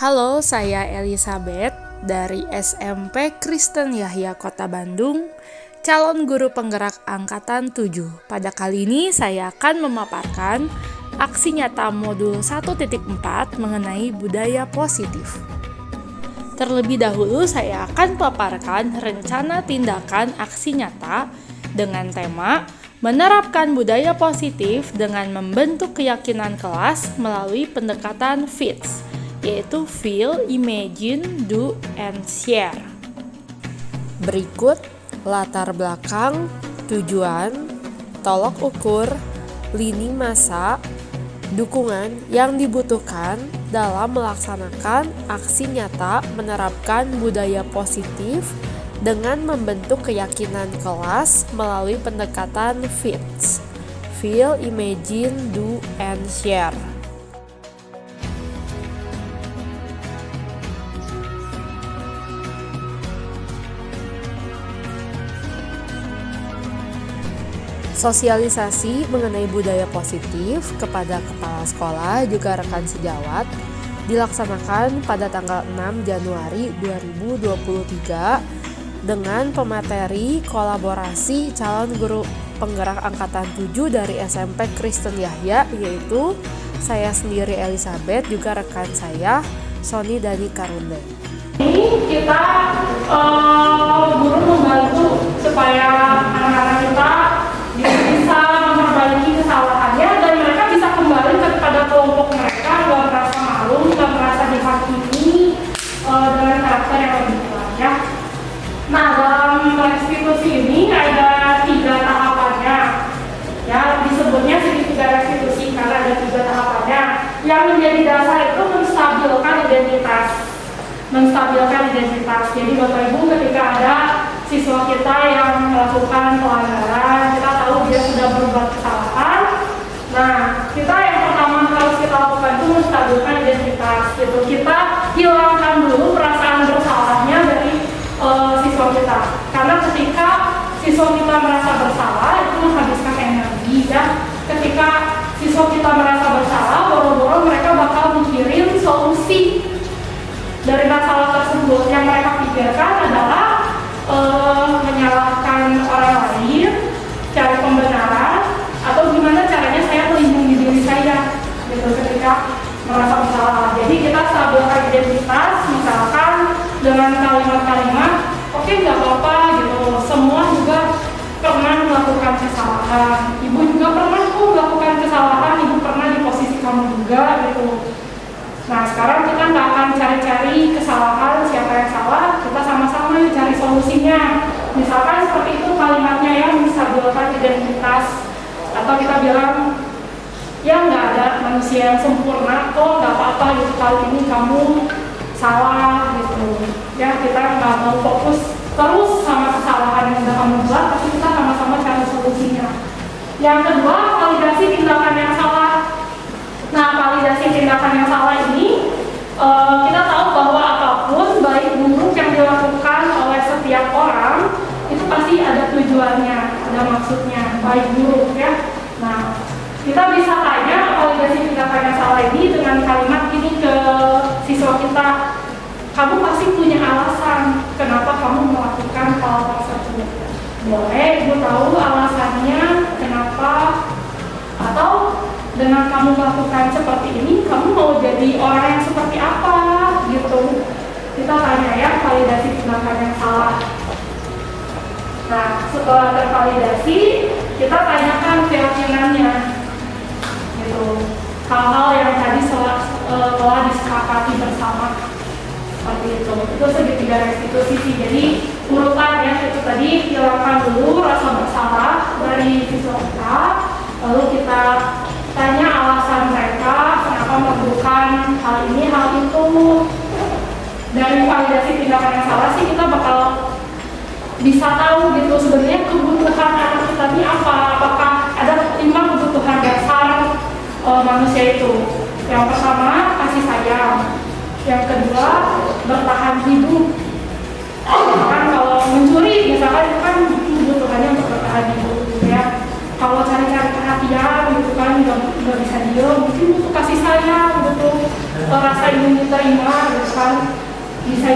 Halo, saya Elizabeth dari SMP Kristen Yahya Kota Bandung, calon guru penggerak angkatan 7. Pada kali ini saya akan memaparkan aksi nyata modul 1.4 mengenai budaya positif. Terlebih dahulu saya akan paparkan rencana tindakan aksi nyata dengan tema menerapkan budaya positif dengan membentuk keyakinan kelas melalui pendekatan FITS, yaitu Feel, Imagine, Do, and Share. Berikut latar belakang, tujuan, tolok ukur, lini masa, dukungan yang dibutuhkan dalam melaksanakan aksi nyata menerapkan budaya positif dengan membentuk keyakinan kelas melalui pendekatan FITS, Feel, Imagine, Do, and Share. Sosialisasi mengenai budaya positif kepada kepala sekolah juga rekan sejawat dilaksanakan pada tanggal 6 Januari 2023 dengan pemateri kolaborasi calon guru penggerak angkatan 7 dari SMP Kristen Yahya, yaitu saya sendiri Elizabeth, juga rekan saya Sony Dani Karunda. Ini kita guru membantu supaya anak-anak kita bisa memperbaiki kesalahannya dan mereka bisa kembali kepada kelompok mereka, nggak merasa malu, nggak merasa dihakimi dengan karakter yang lebih kuat ya. Nah, dalam restitusi ini ada 3 tahapannya ya, disebutnya segitiga restitusi karena ada 3 tahapannya. Yang menjadi dasar itu menstabilkan identitas. Jadi Bapak Ibu, ketika ada siswa kita yang melakukan pelanggaran, kita tahu dia sudah berbuat kesalahan. Nah, kita yang pertama harus kita lakukan itu menstabilkan identitas. Gitu. Kita hilangkan dulu perasaan bersalahnya dari siswa kita. Karena ketika siswa kita merasa bersalah, itu menghabiskan energi ya. Ketika siswa kita merasa bersalah, boro-boro mereka bakal mikirin solusi dari masalah tersebut. Yang mereka pikirkan adalah menyalahkan orang lain, cari pembenaran, atau gimana caranya saya melindungi diri saya gitu ketika merasa bersalah. Jadi kita stabilkan identitas, misalkan dengan kalimat-kalimat, oke, nggak apa-apa gitu, semua juga pernah melakukan kesalahan, ibu juga pernah kok melakukan kesalahan, ibu pernah di posisi kamu juga gitu. Nah, sekarang kita nggak akan cari-cari kesalahan siapa yang salah, kita sama-sama cari solusinya. Misalkan seperti itu kalimatnya ya, menstabilkan identitas. Atau kita bilang, ya nggak ada manusia yang sempurna, kok nggak apa-apa gitu, kali ini kamu salah gitu. Ya, kita nggak mau fokus terus sama kesalahan yang udah kamu buat, tapi kita sama-sama cari solusinya. Yang kedua, validasi tindakan yang salah. Nah, validasi tindakan yang salah ini, kita tahu bahwa apapun baik buruk yang dilakukan oleh setiap orang itu pasti ada tujuannya, ada maksudnya, baik buruk ya. Nah, kita bisa tanya validasi tindakan yang salah ini dengan kalimat ini ke siswa kita. Kamu pasti punya alasan kenapa kamu melakukan hal tersebut. Boleh ibu tahu alasannya kenapa? Atau dengan kamu melakukan seperti ini, kamu mau jadi orang yang seperti apa gitu. Kita tanya ya, validasi tindakan yang salah. Nah, setelah tervalidasi, kita tanyakan keyakinannya gitu. Hal-hal yang tadi telah disepakati bersama seperti itu. Itu segitiga restitusi sih. Jadi urutan ya, itu tadi hilangkan dulu rasa bersalah dari siswa kita, lalu kita tanya alasan mereka kenapa melakukan hal ini, hal itu. Dari validasi tindakan yang salah sih kita bakal bisa tahu gitu sebenarnya kebutuhan anak kita ini apa. Apakah ada 5 kebutuhan dasar manusia itu. Yang pertama, kasih sayang. Yang kedua, bertahan hidup. Kan kalau mencuri misalkan itu kan kebutuhannya untuk bertahan hidup ya. Kalau cari-cari perhatian gitu kan nggak bisa diem, mungkin butuh kasih sayang, butuh rasa ingin diterima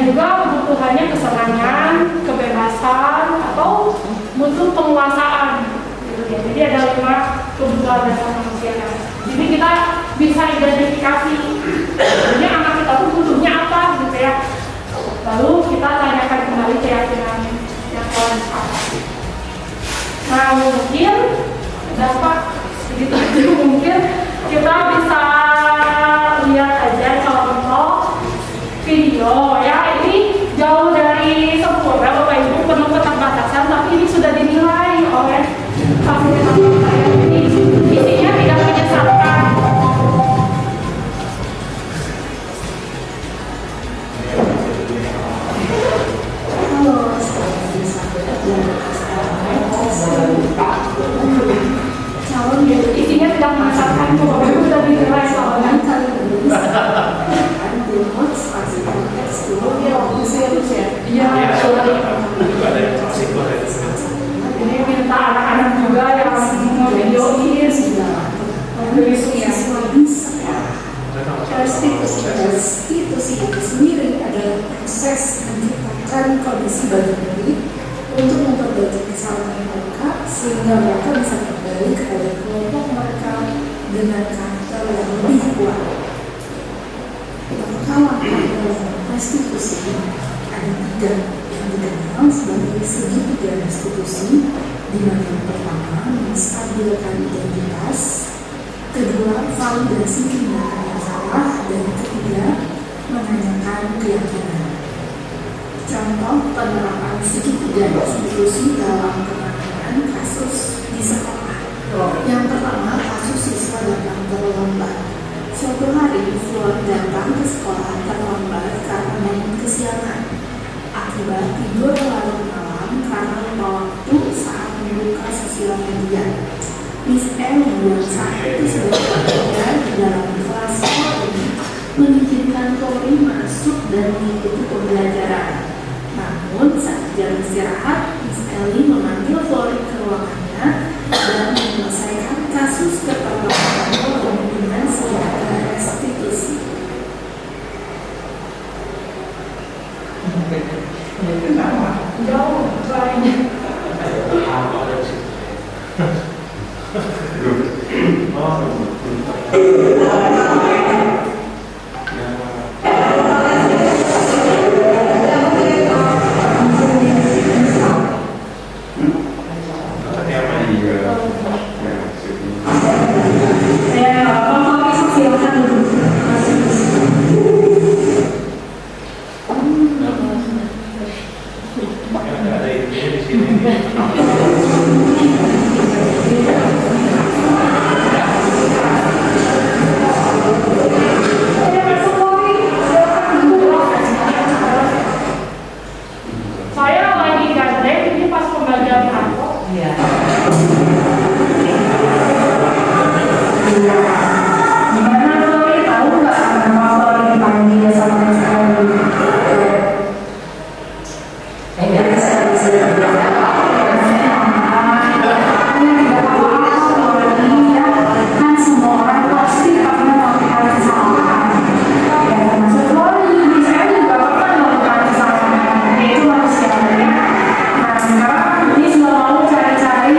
juga kebutuhannya kesenangan, kebebasan, atau butuh penguasaan gitu ya. Jadi ada 5 kebutuhan dasar manusia. Jadi kita bisa identifikasi sebenarnya anak kita tuh butuhnya apa gitu ya. Lalu kita tanyakan kembali keyakinan yang Tuhan sepakati. Nah mungkin dapat begitu aja, mungkin kita bisa lihat aja contoh video ya. Ini jauh dari sempurna Bapak Ibu, penuh keterbatasan, tapi ini sudah dinilai oleh fasilitator saya. Ini isinya tidak menyesatkan. Calon isinya tidak menyesatkan, Bapak Ibu sudah dinilai soalnya. Ini minta anak-anak juga yang mau videoin Restitusi itu sendiri adalah proses menciptakan kondisi bagi diri untuk memperbaiki kesalahan mereka sehingga mereka bisa kembali kepada kelompok mereka dengan karakter yang lebih kuat. Kalau dalam restitusi ada 3 yang dikenal sebagai segitiga restitusi, di mana yang pertama menstabilkan identitas, kedua validasi tindakan yang salah, dan ketiga menanyakan keyakinan. Contoh penerapan segitiga restitusi dalam penanganan kasus di sekolah. Yang pertama, kasus siswa datang terlambat. Suatu hari, Flor datang ke sekolah terlambat karena main kesiangan. Akibat tidur larut malam karena lupa waktu saat membuka sosial media. Miss M yang saat itu sedang berada di dalam kelas sekolah ini mengizinkan Flori masuk dan mengikuti pembelajaran. Namun saat jam istirahat, Miss Ellie memanggil Flori ke ruangannya dan menyelesaikan kasus keterlambatan Flori dengan senjata restitusi. Jauh banyak. Ini sudah mau cari-cari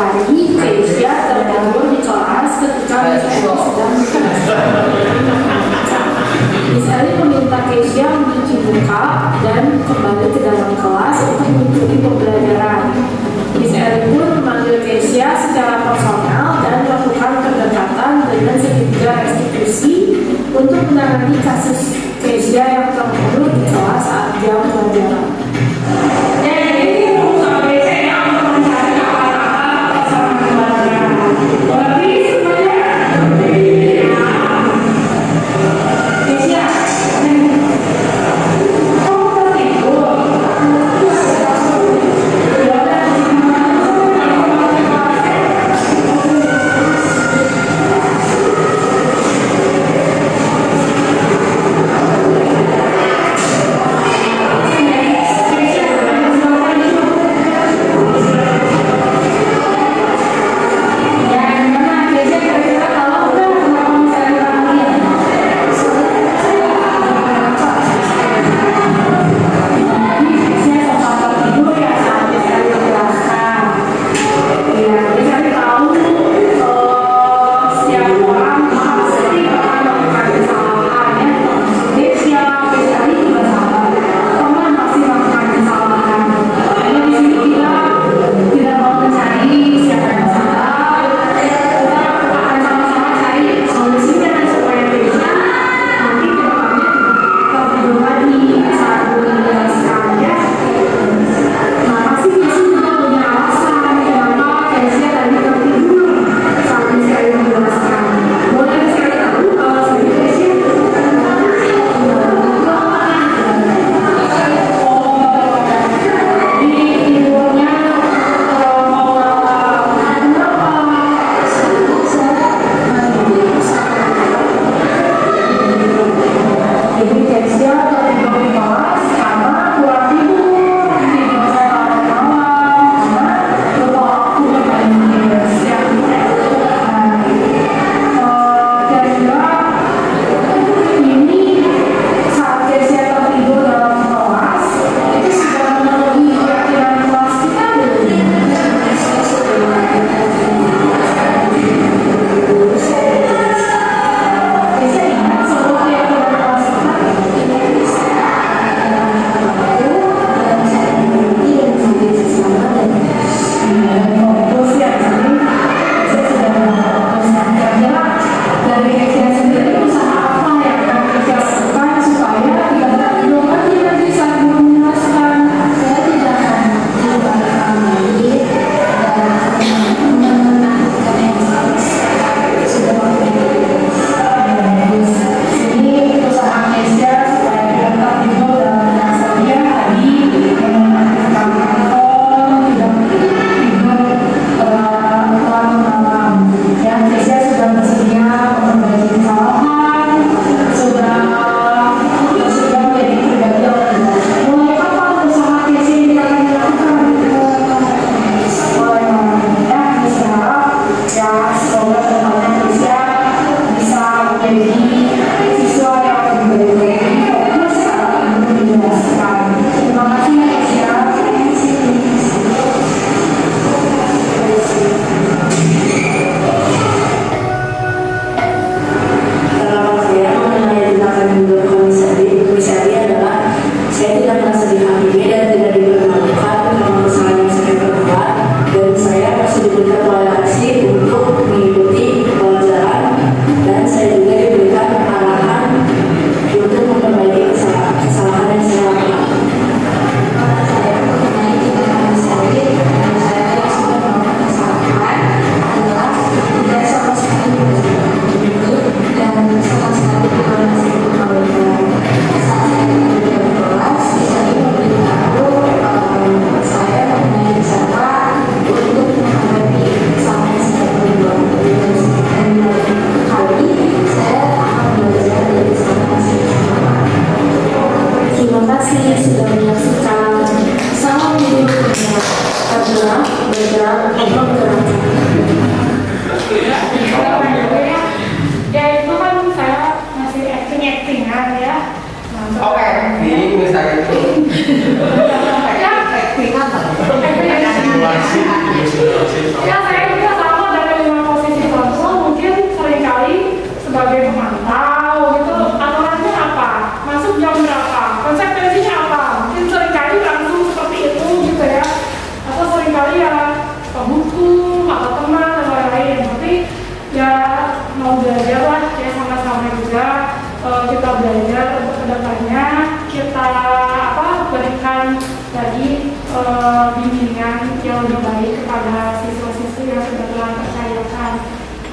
hari Keisha terbangun di kelas ketika Miss Ellie sedang Miss Ellie meminta Keisha mencuci muka dan kembali ke dalam kelas untuk mengikuti pembelajaran. Miss Ellie pun memanggil Keisha secara personal dan melakukan pendekatan dengan segitiga restitusi untuk menangani kasus Keisha yang terbunuh di kelas saat jam pelajaran.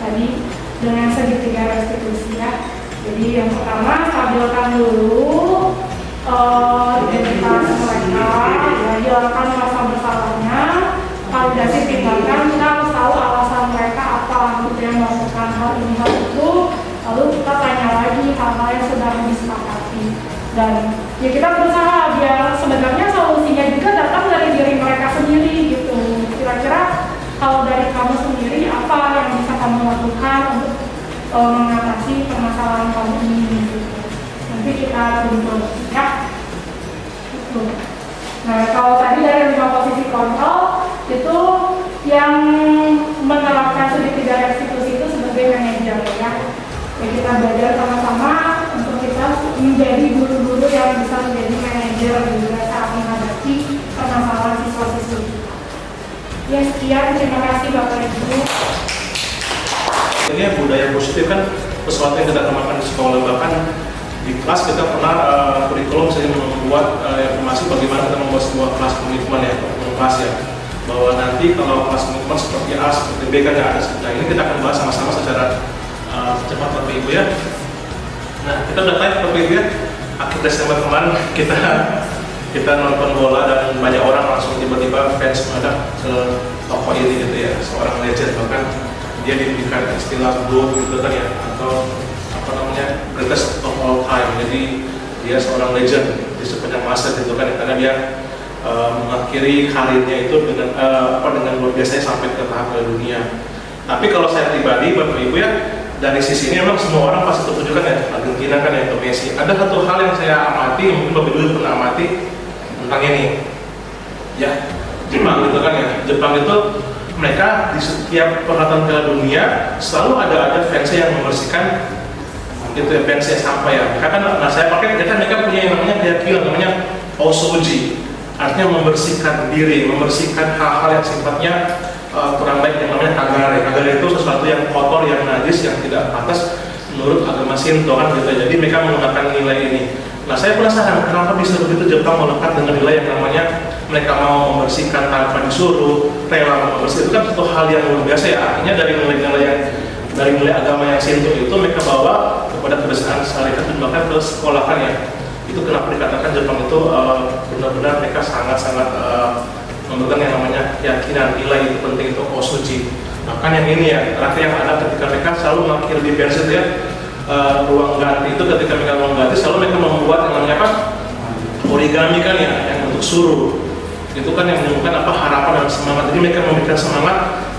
tadi dengan segitiga restitusi ya. Jadi yang pertama stabilkan dulu identitas mereka, ya, hilangkan rasa bersalahnya, validasi tindakan, kita harus tahu alasan mereka apa gitu yang melakukan hal ini hal itu, lalu kita tanya lagi hal-hal yang sedang disepakati, dan ya kita berusaha biar sebenarnya solusinya juga datang dari diri mereka sendiri gitu. Kira-kira kalau dari kamu sendiri apa yang bisa kamu lakukan untuk mengatasi permasalahan kamu ini gitu. Nanti kita tunggu ya. Nah, kalau tadi dari 5 posisi kontrol itu yang menerapkan segitiga restitusi itu sebagai manajer ya. Ya kita belajar sama-sama untuk kita menjadi guru-guru yang bisa menjadi manajer juga saat menghadapi permasalahan siswa-siswi kita. Ya sekian, terima kasih Bapak Ibu. Ini budaya positif kan sesuatu yang kita kembangkan di sekolah, bahkan di kelas kita pernah kurikulum saya membuat informasi bagaimana kita membuat sebuah kelas komitmen ya, kelas ya, bahwa nanti kalau kelas komitmen seperti A, seperti B kan ada. Nah ini kita akan bahas sama-sama secara cepat Bapak Ibu ya. Nah kita udah live Bapak Ibu ya, akhir Desember kemarin kita nonton bola dan banyak orang langsung tiba-tiba fans mendadak ke tokoh ini gitu ya, seorang legend, bahkan dia diberikan istilah GOAT gitu kan ya, atau apa namanya greatest of all time. Jadi dia seorang legend di sepanjang masa gitu kan, karena dia mengakhiri karirnya itu dengan dengan luar biasa sampai ke tahap ke dunia. Tapi kalau saya pribadi Bapak Ibu ya, dari sisi ini memang semua orang pasti tertuju kan ya, Argentina kan ya, atau Messi. Ada satu hal yang saya amati, mungkin Bapak Ibu pernah amati tentang ini ya, Jepang gitu kan ya. Jepang itu mereka di setiap perhelatan Piala Dunia selalu ada fans yang membersihkan itu ya, fans yang sampah ya. Karena saya pakai mereka punya yang namanya keyakinan namanya osoji, artinya membersihkan diri, membersihkan hal-hal yang sifatnya kurang baik, yang namanya kagare. Kagare itu sesuatu yang kotor, yang najis, yang tidak pantas menurut agama Shinto kan gitu. Jadi mereka menggunakan nilai ini. Nah saya penasaran kenapa bisa begitu Jepang melekat dengan nilai yang namanya mereka mau membersihkan tanpa disuruh, rela membersihkan. Itu kan satu hal yang luar biasa ya. Artinya dari nilai agama yang Shinto itu mereka bawa kepada kebiasaan syariat dan bahkan ke sekolah kan ya. Itu kenapa dikatakan Jepang itu benar-benar mereka sangat-sangat memegang yang namanya keyakinan, nilai itu penting, itu osoji. Bahkan yang ini ya, terakhir yang ada ketika mereka selalu mengakhiri di versi ya, ruang ganti itu ketika mereka ruang ganti selalu mereka membuat yang namanya apa? Origami kan ya, yang untuk suruh. Itu kan yang menunjukkan apa harapan dan semangat. Jadi mereka memberikan semangat,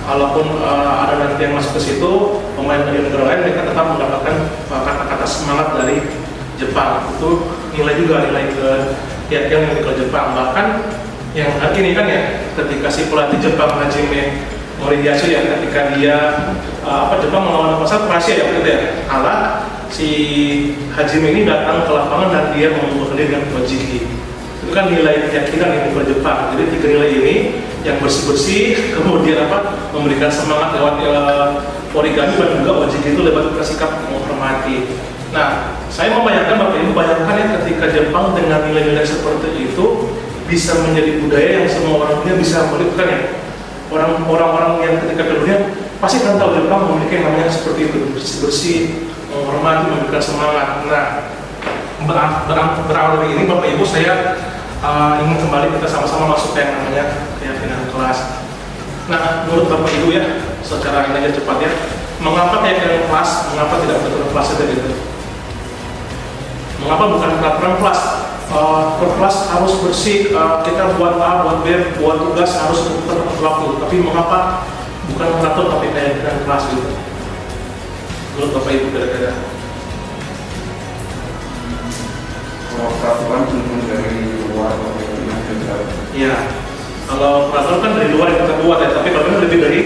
walaupun ada nanti yang masuk ke situ pemain dari negara lain, mereka tetap mendapatkan kata-kata semangat dari Jepang. Itu nilai juga, nilai keyakinan yang ke Jepang. Bahkan yang hari ini kan ya, ketika si pelatih Jepang Hajime Moriyasu ya, ketika dia Jepang melawan Kroasia ya gitu ya, kalah, si Hajime ini datang ke lapangan dan dia membuka diri dengan Ojiki. Itu kan nilai keyakinan yang ke Jepang. Jadi 3 nilai ini yang bersih-bersih, kemudian memberikan semangat lewat origami, dan juga Ojiki itu lewat sikap menghormati. Nah, saya membayangkan Bapak Ibu bayangkan ya, ketika Jepang dengan nilai-nilai seperti itu bisa menjadi budaya yang semua orang dunia bisa melakukan ya. Orang-orang yang ketika ke dunia pasti akan tahu Jepang memiliki yang namanya seperti itu, bersih-bersih, menghormati, memberikan semangat. Nah, berawal dari ini Bapak Ibu saya ingin kembali kita sama-sama masuk ke yang namanya keyakinan kelas. Nah, menurut Bapak Ibu ya, secara ini aja cepat ya, mengapa keyakinan kelas, mengapa tidak peraturan kelas saja gitu? Mengapa bukan peraturan kelas? Kelas harus bersih, kita buat A, buat B, buat tugas harus tepat waktu. Tapi mengapa bukan peraturan tapi keyakinan kelas gitu? Menurut Bapak Ibu kira-kira? Kalau peraturan cuma dari luar atau dari Iya, kalau peraturan kan dari luar yang kita buat ya, tapi bagaimana lebih dari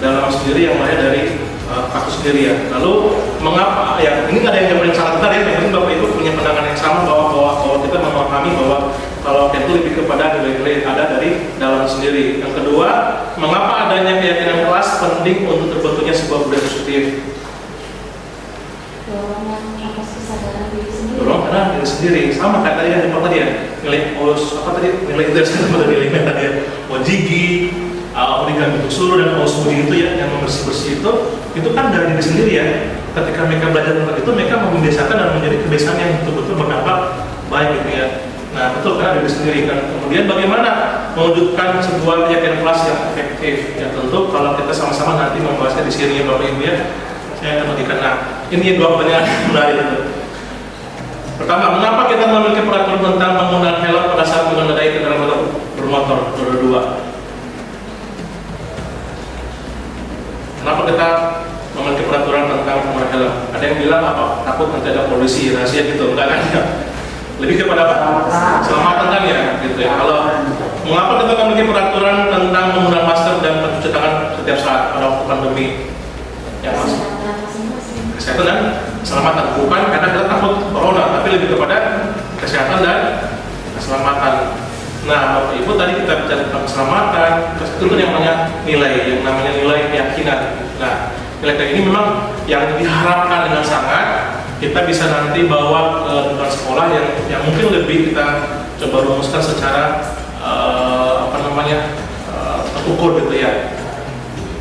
dalam sendiri yang mana dari aku sendiri ya. Lalu mengapa ya, ini nggak ada yang paling salah benar ya, yang penting Bapak Ibu punya pandangan yang sama bahwa kita memahami bahwa kalau itu lebih kepada nilai-nilai ada dari dalam sendiri. Yang kedua, mengapa adanya keyakinan kelas penting untuk terbentuknya sebuah budaya positif? Dorongan atas kesadaran diri sendiri. Dorong karena diri sendiri, sama kayak tadi yang tadi ya, nilai nilai itu dari nilai tadi ya, Ojigi, origami Tuksulu dan Osmudi itu ya, yang bersih-bersih itu kan dari diri sendiri ya. Ketika mereka belajar tentang itu, mereka membiasakan dan menjadi kebiasaan yang betul-betul berdampak baik gitu ya. Nah betul, karena diri sendiri kan. Kemudian bagaimana mewujudkan sebuah keyakinan kelas yang efektif? Ya tentu kalau kita sama-sama nanti membahasnya di sini ya Bapak Ibu ya, saya akan bagikan. Nah ini dua pertanyaan menarik itu. Pertama, mengapa kita memiliki peraturan tentang penggunaan helm pada saat mengendarai kendaraan bermotor roda 2? Kenapa kita memiliki peraturan tentang penggunaan helm? Ada yang bilang apa? Takut nanti ada polisi, rahasia gitu, enggak kan ya? Lebih kepada apa? Selamatan kan ya, gitu ya. Kalau mengapa kita memiliki peraturan tentang penggunaan masker dan mencuci tangan setiap saat pada waktu pandemi? Ya mas. Kesehatan dan keselamatan, bukan karena kita takut corona, tapi lebih kepada kesehatan dan keselamatan. Nah, Bapak Ibu tadi kita bicara tentang keselamatan, itu kan yang namanya nilai keyakinan. Nah, nilai kayak ini memang yang diharapkan dengan sangat kita bisa nanti bawa ke lingkungan sekolah yang mungkin lebih kita coba rumuskan secara terukur gitu ya.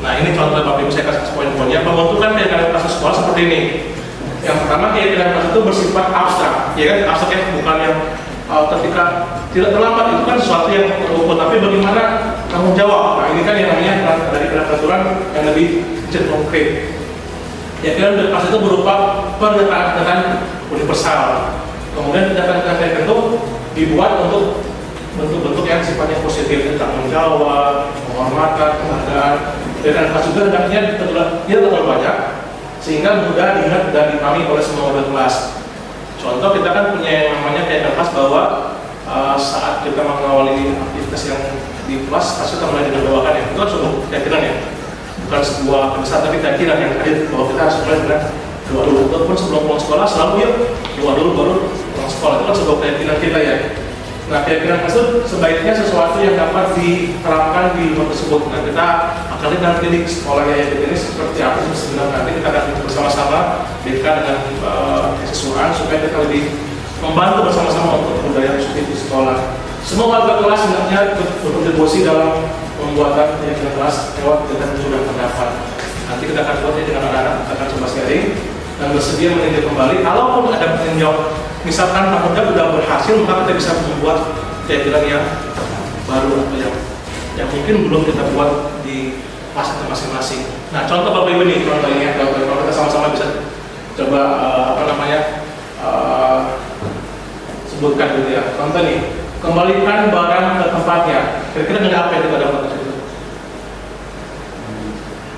Nah ini contoh Bapak Ibu, saya kasih poin-poinnya. Pembentukan keyakinan kelas sekolah seperti ini. Yang pertama, keyakinan kelas itu bersifat abstrak, ya kan? Abstrak ya, bukan yang ketika tidak terlambat itu kan sesuatu yang terukur, tapi bagaimana tanggung jawab. Nah ini kan yang namanya dari peraturan yang lebih konkret. Keyakinan kelas itu berupa pernyataan universal. Kemudian tindakan-tindakan itu dibuat untuk bentuk-bentuk yang sifatnya positif, tanggung jawab, penghormatan, penghargaan. Dan kelas juga hendaknya tidak terlalu banyak sehingga mudah diingat dan dipahami oleh semua model kelas. Contoh, kita kan punya yang namanya keyakinan kelas bahwa saat kita mengawali aktivitas yang di kelas kita mulai dengan doakan ya. Itu kan sebuah keyakinan ya, bukan sebuah kebiasaan tapi keyakinan yang hadir bahwa kita harus mulai dengan doa dulu. Ataupun sebelum pulang sekolah selalu yuk doa dulu baru pulang sekolah. Itu kan sebuah keyakinan kita ya. Nah, keyakinan itu sebaiknya sesuatu yang dapat diterapkan di rumah tersebut. Nah, kita akan lihat nanti di sekolah yang ini seperti apa sebenarnya. Nanti kita akan bersama-sama berikan dengan kesisuan supaya kita lebih membantu bersama-sama untuk budaya positif di sekolah. Semua warga kelas sebenarnya berkontribusi dalam pembuatan keyakinan kelas lewat kegiatan sudah terdapat. Nanti kita akan buatnya dengan anak-anak, kita akan coba sharing dan bersedia meninjau kembali. Kalaupun ada peninjau, misalkan takutnya sudah berhasil, maka kita bisa membuat keyakinan yang baru atau yang mungkin belum kita buat di kelas kita masing-masing. Nah, contoh Bapak Ibu nih, contoh ini ya, kalau kita sama-sama bisa coba sebutkan gitu ya. Contoh nih, kembalikan barang ke tempatnya. Kira-kira nilai apa yang kita dapat dari situ?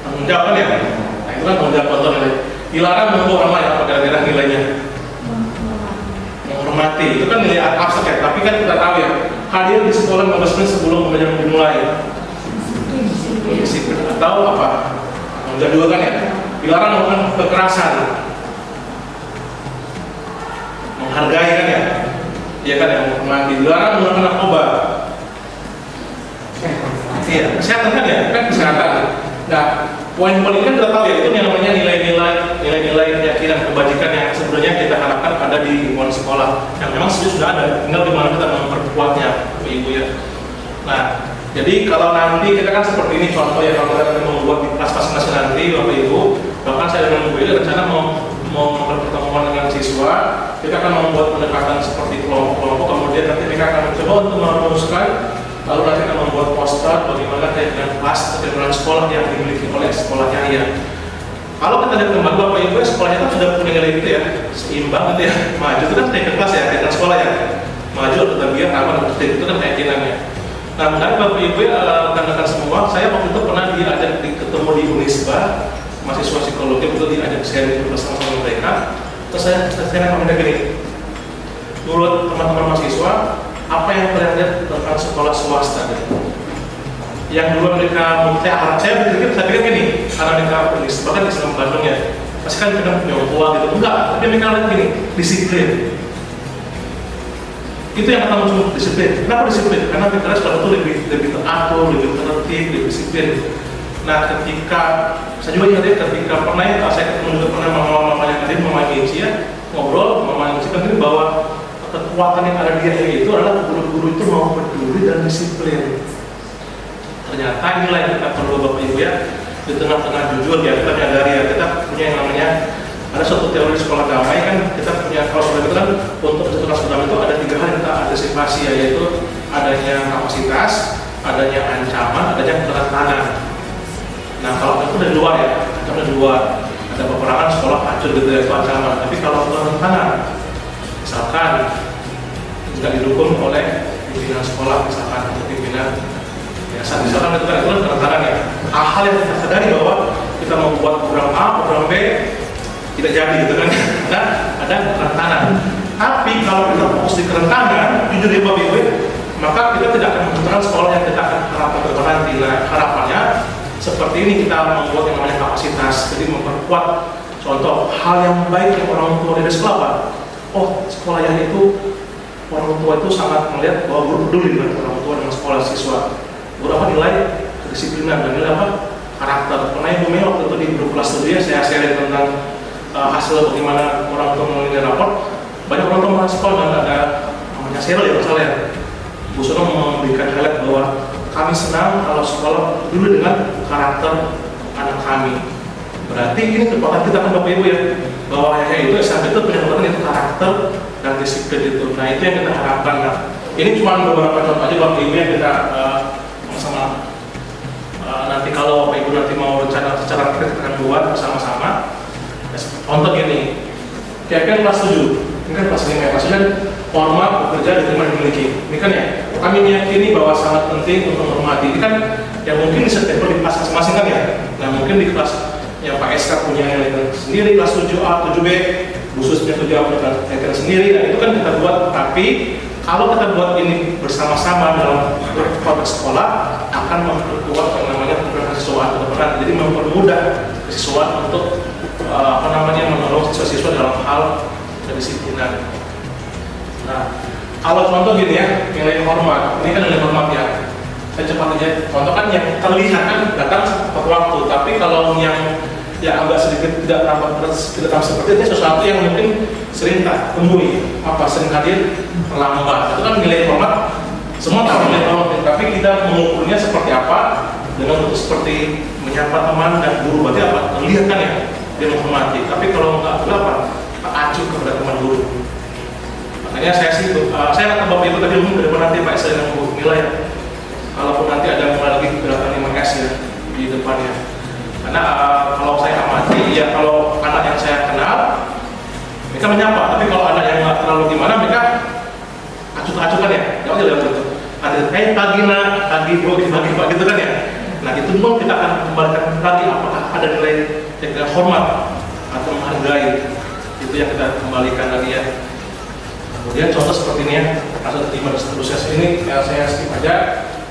Tanggung jawab kan ya? Nah, itu kan tanggung jawab, contoh nilai. Dilarang membawa ramai, apa kira-kira nilainya? Menghormati, itu kan nilai abstrak ya, tapi kan kita tahu ya, hadir di sekolah 15 menit sebelum pembelajaran dimulai. Disiplin atau apa? Menjadi juga kan ya, dilarang melakukan kekerasan, menghargai kan ya, iya kan ya, menghormati. Dilarang menggunakan narkoba. Iya, kesehatan kan ya, kan kesehatan. Nah, poin-poin ini kan kita tahu ya, itu yang namanya nilai-nilai keyakinan kebajikan yang sebenarnya kita harapkan ada di lingkungan sekolah yang memang sudah ada, tinggal bagaimana kita memperkuatnya, Ibu ya. Nah, jadi kalau nanti kita kan seperti ini contoh ya, kalau kita nanti membuat di kelas masing-masing nanti Bapak Ibu, bahkan saya dengan Bu Ili rencana mau berpertemuan dengan siswa, kita akan membuat pendekatan seperti kelompok-kelompok, kemudian nanti mereka akan mencoba untuk merumuskan. Lalu nanti akan membuat poster bagaimana keyakinan kelas keyakinan sekolah yang dimiliki oleh sekolahnya ya. Kalau kita lihat kembali Bapak Ibu, sekolahnya kan sudah punya nilai itu ya, seimbang gitu ya. Maju itu kan keyakinan kelas ya, keyakinan sekolah ya. Maju atau terbiar, aman, itu kan keyakинannya. Nah, menarik Bapak Ibu ya, rekan-rekan semua, saya waktu itu pernah diajak ketemu di Unisba, mahasiswa psikologi itu diajak sharing bersama-sama mereka. Terus saya akan gini, menurut teman-teman mahasiswa, apa yang kalian lihat tentang sekolah swasta gitu? Yang dulu mereka saya pikir gini, karena mereka polis, bahkan di Islam Bandung ya, pasti kan mereka punya tua gitu, enggak, tapi mereka lihat gini, disiplin. Itu yang kata muncul, disiplin. Kenapa disiplin? Karena mereka sekolah itu lebih teratur, lebih tertib, lebih disiplin. Nah, ketika saya juga ingat ketika pernah ya, saya ketemu juga pernah mamanya tadi, Mama Inci ya, ngobrol, Mama Inci kan tadi bahwa kekuatan yang ada di dia itu adalah guru-guru itu mau peduli dan disiplin. ternyata inilah yang kita perlu Bapak Ibu ya, di tengah-tengah jujur ya, kita menyadari ya, kita punya yang namanya, ada suatu teori sekolah damai kan, kita punya, kalau sekolah itu kan, untuk sekolah sekolah itu ada 3 hal yang kita antisipasi ya, yaitu adanya kapasitas, adanya ancaman, adanya kerentanan. Nah kalau itu dari luar ya, itu dari luar, ada peperangan sekolah hancur gitu ya, itu ancaman. Tapi kalau kerentanan, misalkan tidak didukung oleh pimpinan sekolah, misalkan atau pimpinan yayasan, misalkan itu kan kerentanan ya. Hal-hal yang kita sadari bahwa kita mau buat program A, program B tidak jadi gitu kan, ada kerentanan. Tapi kalau kita fokus di kerentanan, jujur ya Bapak Ibu, maka kita tidak akan menciptakan sekolah yang kita akan harapkan ke depan nanti. Nah, harapannya seperti ini, kita membuat yang namanya kapasitas, jadi memperkuat contoh hal yang baik yang orang tua dari sekolah Pak. Oh, sekolah yang itu orang tua itu sangat melihat bahwa guru peduli dengan orang tua dengan sekolah siswa. Guru apa nilai kedisiplinan dan nilai apa karakter. Karena Ibu Mei waktu itu di grup kelas studio saya share tentang hasil bagaimana orang tua menilai raport. Banyak orang tua merespon dan ada namanya Cheryl ya misalnya. Bu Sono memberikan highlight bahwa kami senang kalau sekolah peduli dengan karakter anak kami. Berarti ini kekuatan kita kan Bapak Ibu ya, bahwa ya itu SMP itu punya kekuatan itu karakter dan disiplin itu. Nah itu yang kita harapkan. Nah, ini cuma beberapa contoh aja Bapak Ibu yang kita sama nanti kalau Bapak Ibu nanti mau rencana secara kita akan buat bersama-sama. Contoh gini, kayak kelas 7, ini kan kelas 5 ya, maksudnya format bekerja diterima dimiliki. Ini kan ya, kami meyakini bahwa sangat penting untuk menghormati. Ini kan yang mungkin di setiap di kelas masing-masing kan ya. Nah mungkin di kelas yang Pak SK punya nilai sendiri, kelas 7A, 7B, khususnya 7A punya nilai sendiri. Nah itu kan kita buat, tapi kalau kita buat ini bersama-sama dalam konteks sekolah akan memperkuat yang namanya program siswa atau peran. Jadi mempermudah siswa untuk menolong siswa-siswa dalam hal kedisiplinan. Nah, kalau contoh gini ya, nilai hormat. Ini kan nilai hormat ya. Saya cepat aja. Contoh kan yang terlihat kan datang tepat waktu, tapi kalau yang agak sedikit tidak tampak seperti itu sesuatu yang mungkin sering tak temui, sering hadir terlambat. Itu kan nilai hormat. Semua tahu nilai hormat, tapi kita mengukurnya seperti apa dengan bentuk seperti menyapa teman dan guru. Berarti apa? Terlihat kan ya, dia menghormati. Tapi kalau nggak berapa, kita acuh kepada teman guru. Makanya saya kata Bapak Ibu tadi mungkin ke depan nanti Pak saya yang nilai. Kalaupun nanti ada mulai lagi gerakan 5S ya di depannya. Karena kalau saya amati ya, kalau anak yang saya kenal mereka menyapa, tapi kalau anak yang nggak terlalu gimana mereka acuh-acuh kan ya, jauh aja itu. Ada pagi nak, pagi pak gitu kan ya. Nah itu pun kita akan kembalikan lagi apakah ada nilai hormat atau menghargai, itu yang kita kembalikan lagi ya. Kemudian contoh seperti ini ya, kasus terima dan seterusnya ini saya skip aja.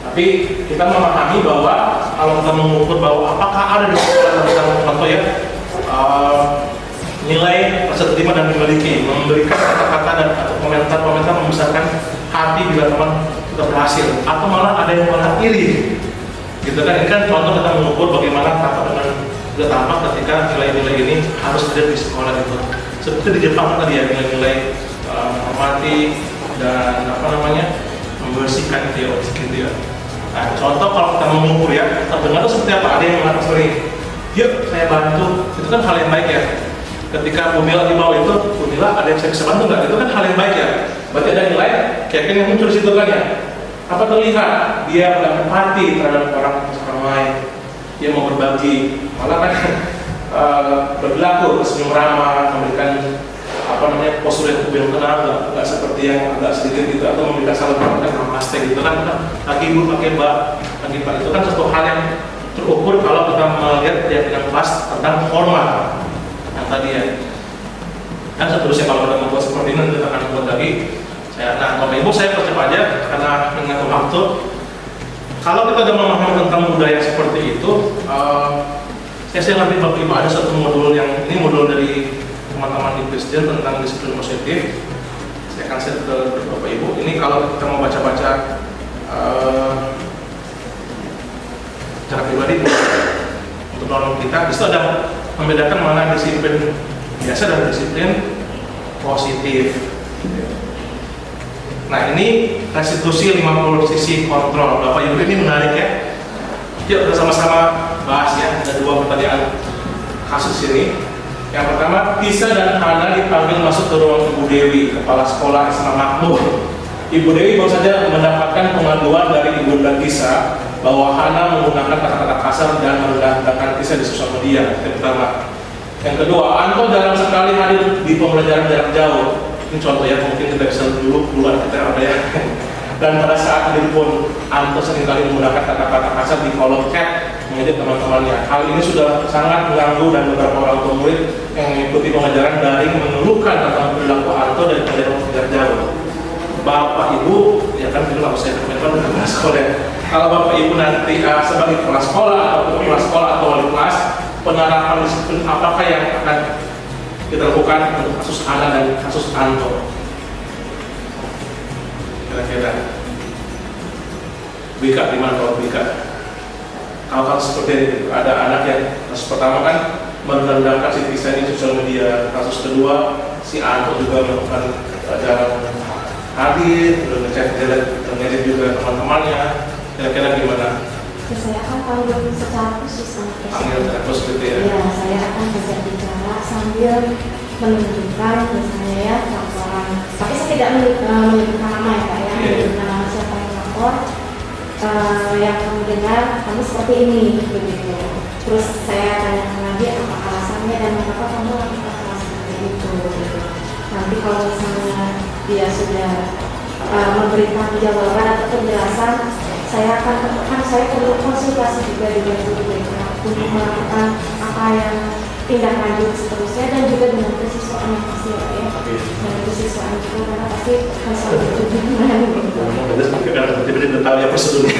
Tapi kita memahami bahwa kalau kita mengukur bahwa apakah ada di sekolah tentang contoh ya nilai rasa terima dan memiliki, memberikan kata-kata dan atau komentar-komentar membesarkan hati bila teman kita berhasil, atau malah ada yang malah iri, gitu kan? Ini kan contoh kita mengukur bagaimana tanpa dengan sudah tampak ketika nilai-nilai ini harus ada di sekolah itu. Seperti di Jepang tadi ya, nilai-nilai menghormati dan membersihkan gitu ya. Nah, contoh kalau kita mengukur ya, terdengar itu seperti apa? Ada yang mengatakan sering, yuk saya bantu, itu kan hal yang baik ya. Ketika Bu Mila di bawah itu, Bu Mila ada yang saya bisa bantu nggak? Itu kan hal yang baik ya. Berarti ada nilai, kayak yang muncul di situ kan ya. Apa terlihat? Dia berempati terhadap orang lain, dia mau berbagi, malah kan berlaku senyum ramah, memberikan postur yang tenang, nggak seperti yang agak sedikit gitu, atau memberikan salam hormat dan namaste gitu kan. Lagi ibu pakai mbak, lagi pak, itu kan satu hal yang terukur kalau kita melihat keyakinan kelas tentang hormat yang tadi ya. Dan seterusnya kalau kita membuat seperti ini kita akan buat lagi. Nah Bapak Ibu saya percepat aja karena mengatur waktu. Kalau kita sudah memahami tentang budaya seperti itu, saya nanti Bapak Ibu ada satu modul yang ini modul dari teman-teman di Presiden tentang disiplin positif. Saya akan share ke Bapak Ibu. Ini kalau kita mau baca-baca secara pribadi untuk norma kita, disitu ada membedakan mana disiplin biasa dan disiplin positif. Nah ini restitusi 50 sisi kontrol. Bapak Ibu ini menarik ya. Yuk kita sama-sama bahas ya, ada 2 pertanyaan kasus ini. Yang pertama, Tisa dan Hana dipanggil masuk ke ruang Ibu Dewi, Kepala Sekolah SMA Makmur. Ibu Dewi baru saja mendapatkan pengaduan dari Ibu dan Tisa bahwa Hana menggunakan kata-kata kasar dan merendahkan Tisa di sosial media. Yang pertama. Yang kedua, Anto jarang sekali hadir di pembelajaran jarak jauh. Ini contoh ya, mungkin kita bisa dulu keluar kita ada ya. Dan pada saat itu pun Anto seringkali menggunakan kata-kata kasar di kolom chat mengejek teman-temannya. Hal ini sudah sangat mengganggu dan beberapa orang tua murid yang mengikuti pembelajaran daring mengeluhkan tentang perilaku Anto dari pembelajaran jarak jauh. Bapak Ibu, ya kan itu nggak usah komentar dengan sekolah. Ya. Kalau Bapak Ibu nanti sebagai kepala sekolah atau kepala sekolah atau wali kelas, penerapan disiplin apakah yang akan kita lakukan untuk kasus Hana dan kasus Anto? Kira-kira Bika di mana kalau Bika? Hal-hal seperti ini, ada anak yang kasus pertama kan merendahkan si Tisa di sosial media, kasus kedua si Anto juga melakukan jarang hadir, udah ngecek juga teman-temannya. Kira-kira gimana? Saya akan panggil secara khusus sama Panggil secara khusus gitu ya? Ya, saya akan bisa bicara sambil menunjukkan misalnya ya laporan. Tapi saya tidak menyebutkan nama ya Pak ya, menyebutkan nama siapa yang lapor. Yang kamu dengar, kamu seperti ini begitu. Terus saya tanyakan lagi apa alasannya dan mengapa kamu lakukan hal seperti itu. Gitu. Nanti kalau misalnya dia sudah memberikan jawaban atau penjelasan, saya perlu konsultasi juga dengan guru BK untuk melakukan apa yang tindak lanjut seterusnya dan juga dengan kesiswaan yang pasti ya, dan kesiswaan juga karena pasti masalah itu gimana gitu. Jadi tahu ya prosedurnya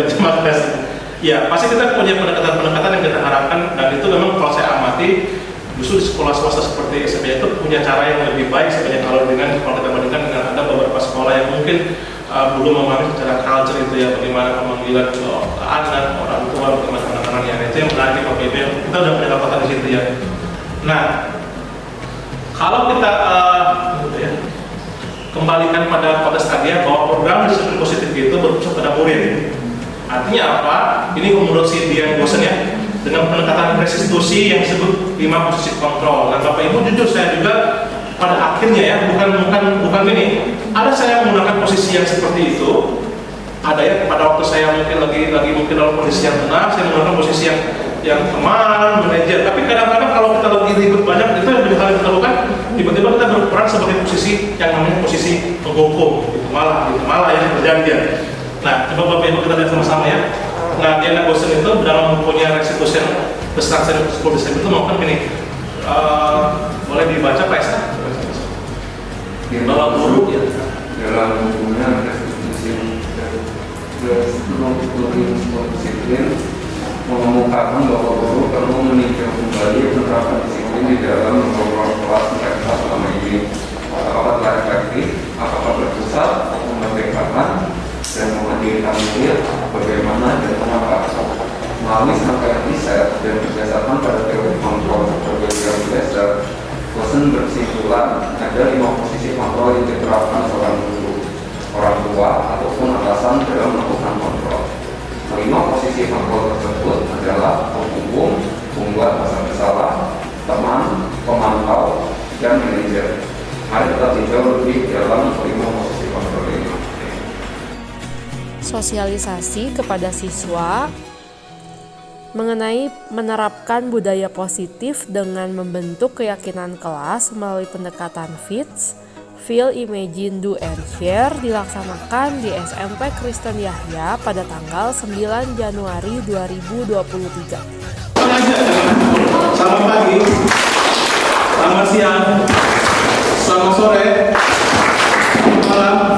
terima kasih. Ya pasti kita punya pendekatan-pendekatan yang kita harapkan dan itu memang kalau saya amati justru di sekolah swasta seperti SMP itu punya cara yang lebih baik sebenarnya kalau kita bandingkan dengan ada beberapa sekolah yang mungkin belum memahami secara culture itu ya bagaimana pemanggilan anak, orang tua, bagaimana penanganannya itu yang menarik Pak PB kita udah punya catatan di situ ya. Nah kalau kita ya, kembalikan pada konteks tadi ya bahwa program disiplin positif itu berpusat pada murid. Artinya apa? Ini menurut si Dian Gosen ya dengan pendekatan restitusi yang disebut 5 posisi kontrol. Nah Bapak Ibu jujur saya juga pada akhirnya ya bukan ini ada saya menggunakan posisi yang seperti itu ada ya pada waktu saya mungkin lagi mungkin dalam kondisi yang tenang saya menggunakan posisi yang teman manajer tapi kadang-kadang kalau kita lagi ribet banyak itu yang hal yang kita lakukan tiba-tiba kita berperan sebagai posisi yang namanya posisi penghukum gitu malah ya berjanjian. Nah coba Bapak Ibu kita lihat sama-sama ya. Nah Diana Gosen itu dalam mempunyai restitusi besar saya itu melakukan gini boleh dibaca Pak Esa? Bahwa guru ya dalam hubungan restitusi disiplin mengemukakan bahwa guru perlu meninjau kembali penerapan disiplin di dalam program kelas mereka selama ini apakah telah efektif, apakah berpusat, memerdekakan dan menghadirkan murid bagaimana dan mengapa melalui serangkaian riset dan berdasarkan pada teori kontrol berbagai yang dasar Gosen berkesimpulan ada 5 posisi kontrol yang diterapkan seorang guru, orang tua ataupun atasan dalam melakukan kontrol. 5 posisi kontrol tersebut adalah penghukum, pembuat merasa bersalah, teman, pemantau, dan manajer. Mari kita tinjau lebih dalam 5 posisi kontrol ini. Sosialisasi kepada siswa mengenai menerapkan budaya positif dengan membentuk keyakinan kelas melalui pendekatan FITS, Feel, Imagine, Do, and Share dilaksanakan di SMP Kristen Yahya pada tanggal 9 Januari 2023. Selamat pagi, selamat siang, selamat sore, selamat malam.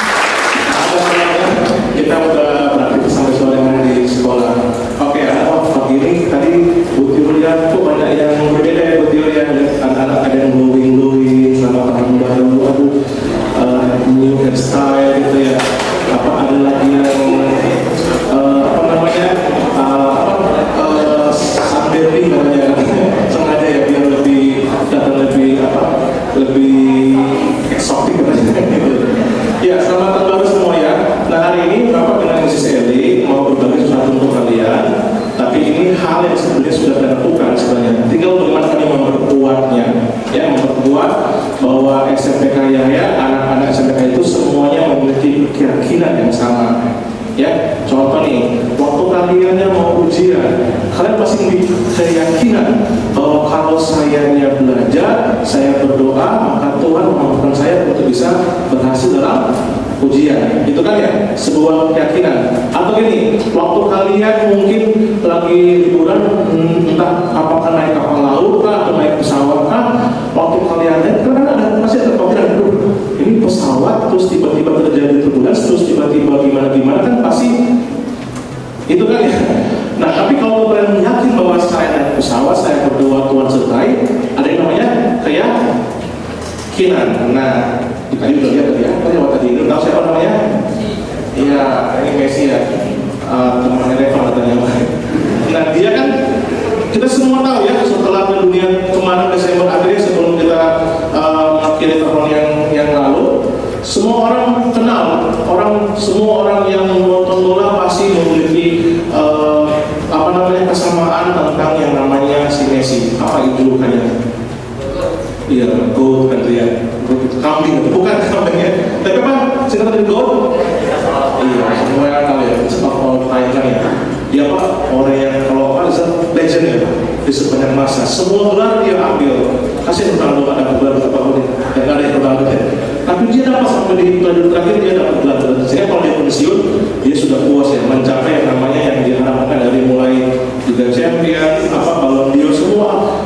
Kita udah beraktivitas sampai sore di sekolah. Oke, pagi ini tadi Bu Julia kok banyak yang berbeda ya Bu Julia, anak-anak ada yang glowing sama tahun baru, new hairstyle gitu ya. Ada lagi yang sunbathing namanya, sengaja ya biar lebih eksotik gitu. Ya, selamat tahun baru semua ya. Nah hari ini Bapak dengan Mrs. Eli mau berbagi sesuatu SMPK Yahya, anak-anak SMPK itu semuanya memiliki keyakinan yang sama. Ya, contoh nih, waktu kalian mau ujian, kalian pasti memiliki keyakinan bahwa kalau saya belajar, saya berdoa, maka Tuhan memampukan saya untuk bisa berhasil dalam ujian. Itu kan ya, sebuah keyakinan. Atau ini, waktu kalian mungkin lagi liburan, entah apakah naik kapal laut kah, atau naik pesawat kah, waktu kalian naik, kan ada pasti ada kepikiran, ini pesawat terus tiba-tiba terjadi turbulensi, terus tiba-tiba gimana kan pasti itu kan ya. Nah, tapi kalau kalian yakin bahwa saya naik pesawat, saya berdoa Tuhan sertai, ada yang namanya keyakinan. Nah, tadi udah lihat tadi ya, tadi itu tahu siapa namanya? Iya, ini Messi ya, temannya Reva katanya. Nah, dia kan kita semua tahu ya, setelah ke dunia kemarin Desember akhirnya sebelum kita akhiri tahun yang lalu, semua orang kenal, semua orang yang nonton bola pasti memiliki kesamaan tentang yang namanya si Messi. Apa itu julukannya? Iya, goat kan dia, kambing, bukan kambingnya, tapi apa? Singkatan dari goat? Iya, semua yang tahu ya, sebab kalau Thailand ya, dia apa? Orang yang kalau apa disebut legend ya, di sepanjang masa, semua gelar dia ambil. Kasih Ronaldo ada gelar berapa pun, dan ada yang Ronaldo ya. Tapi dia dapat sampai di periode terakhir dia dapat gelar. Sehingga kalau dia pensiun, dia sudah puas ya, mencapai yang namanya yang diharapkan dari mulai Liga Champions, Ballon d'Or,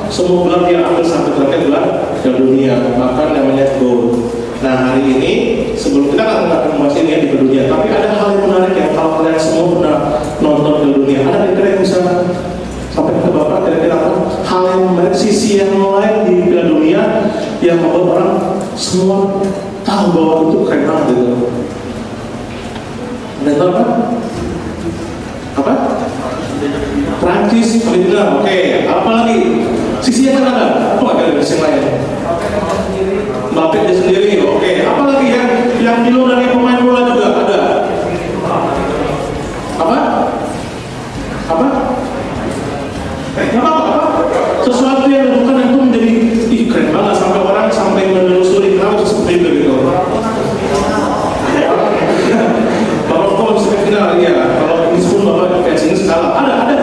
semua gelar dia ambil sampai terakhir gelar Piala Dunia, bahkan namanya goal. Nah, hari ini sebelum kita akan membahas ini ya di Piala Dunia, tapi ada hal yang menarik yang kalau kalian semua pernah nonton Piala Dunia, ada kira-kira yang bisa sampai ke Bapak kira-kira apa hal yang menarik, sisi yang lain di Piala Dunia yang membuat orang semua tahu bahwa itu keren banget gitu. Ada tahu apa? Apa? Prancis, Argentina, oke. Apa lagi? Sisi yang mana ada? Apa ada sisi lain? Mbappe dia sendiri, oke. Apa lagi yang di luar dari pemain bola juga ada? Apa? Apa? Sesuatu yang bukan itu menjadi keren banget sampai orang sampai menelusuri kenapa seperti itu gitu. Bapak kok bisa kenal ya? Kalau ini pun bapak kayak sini skala ada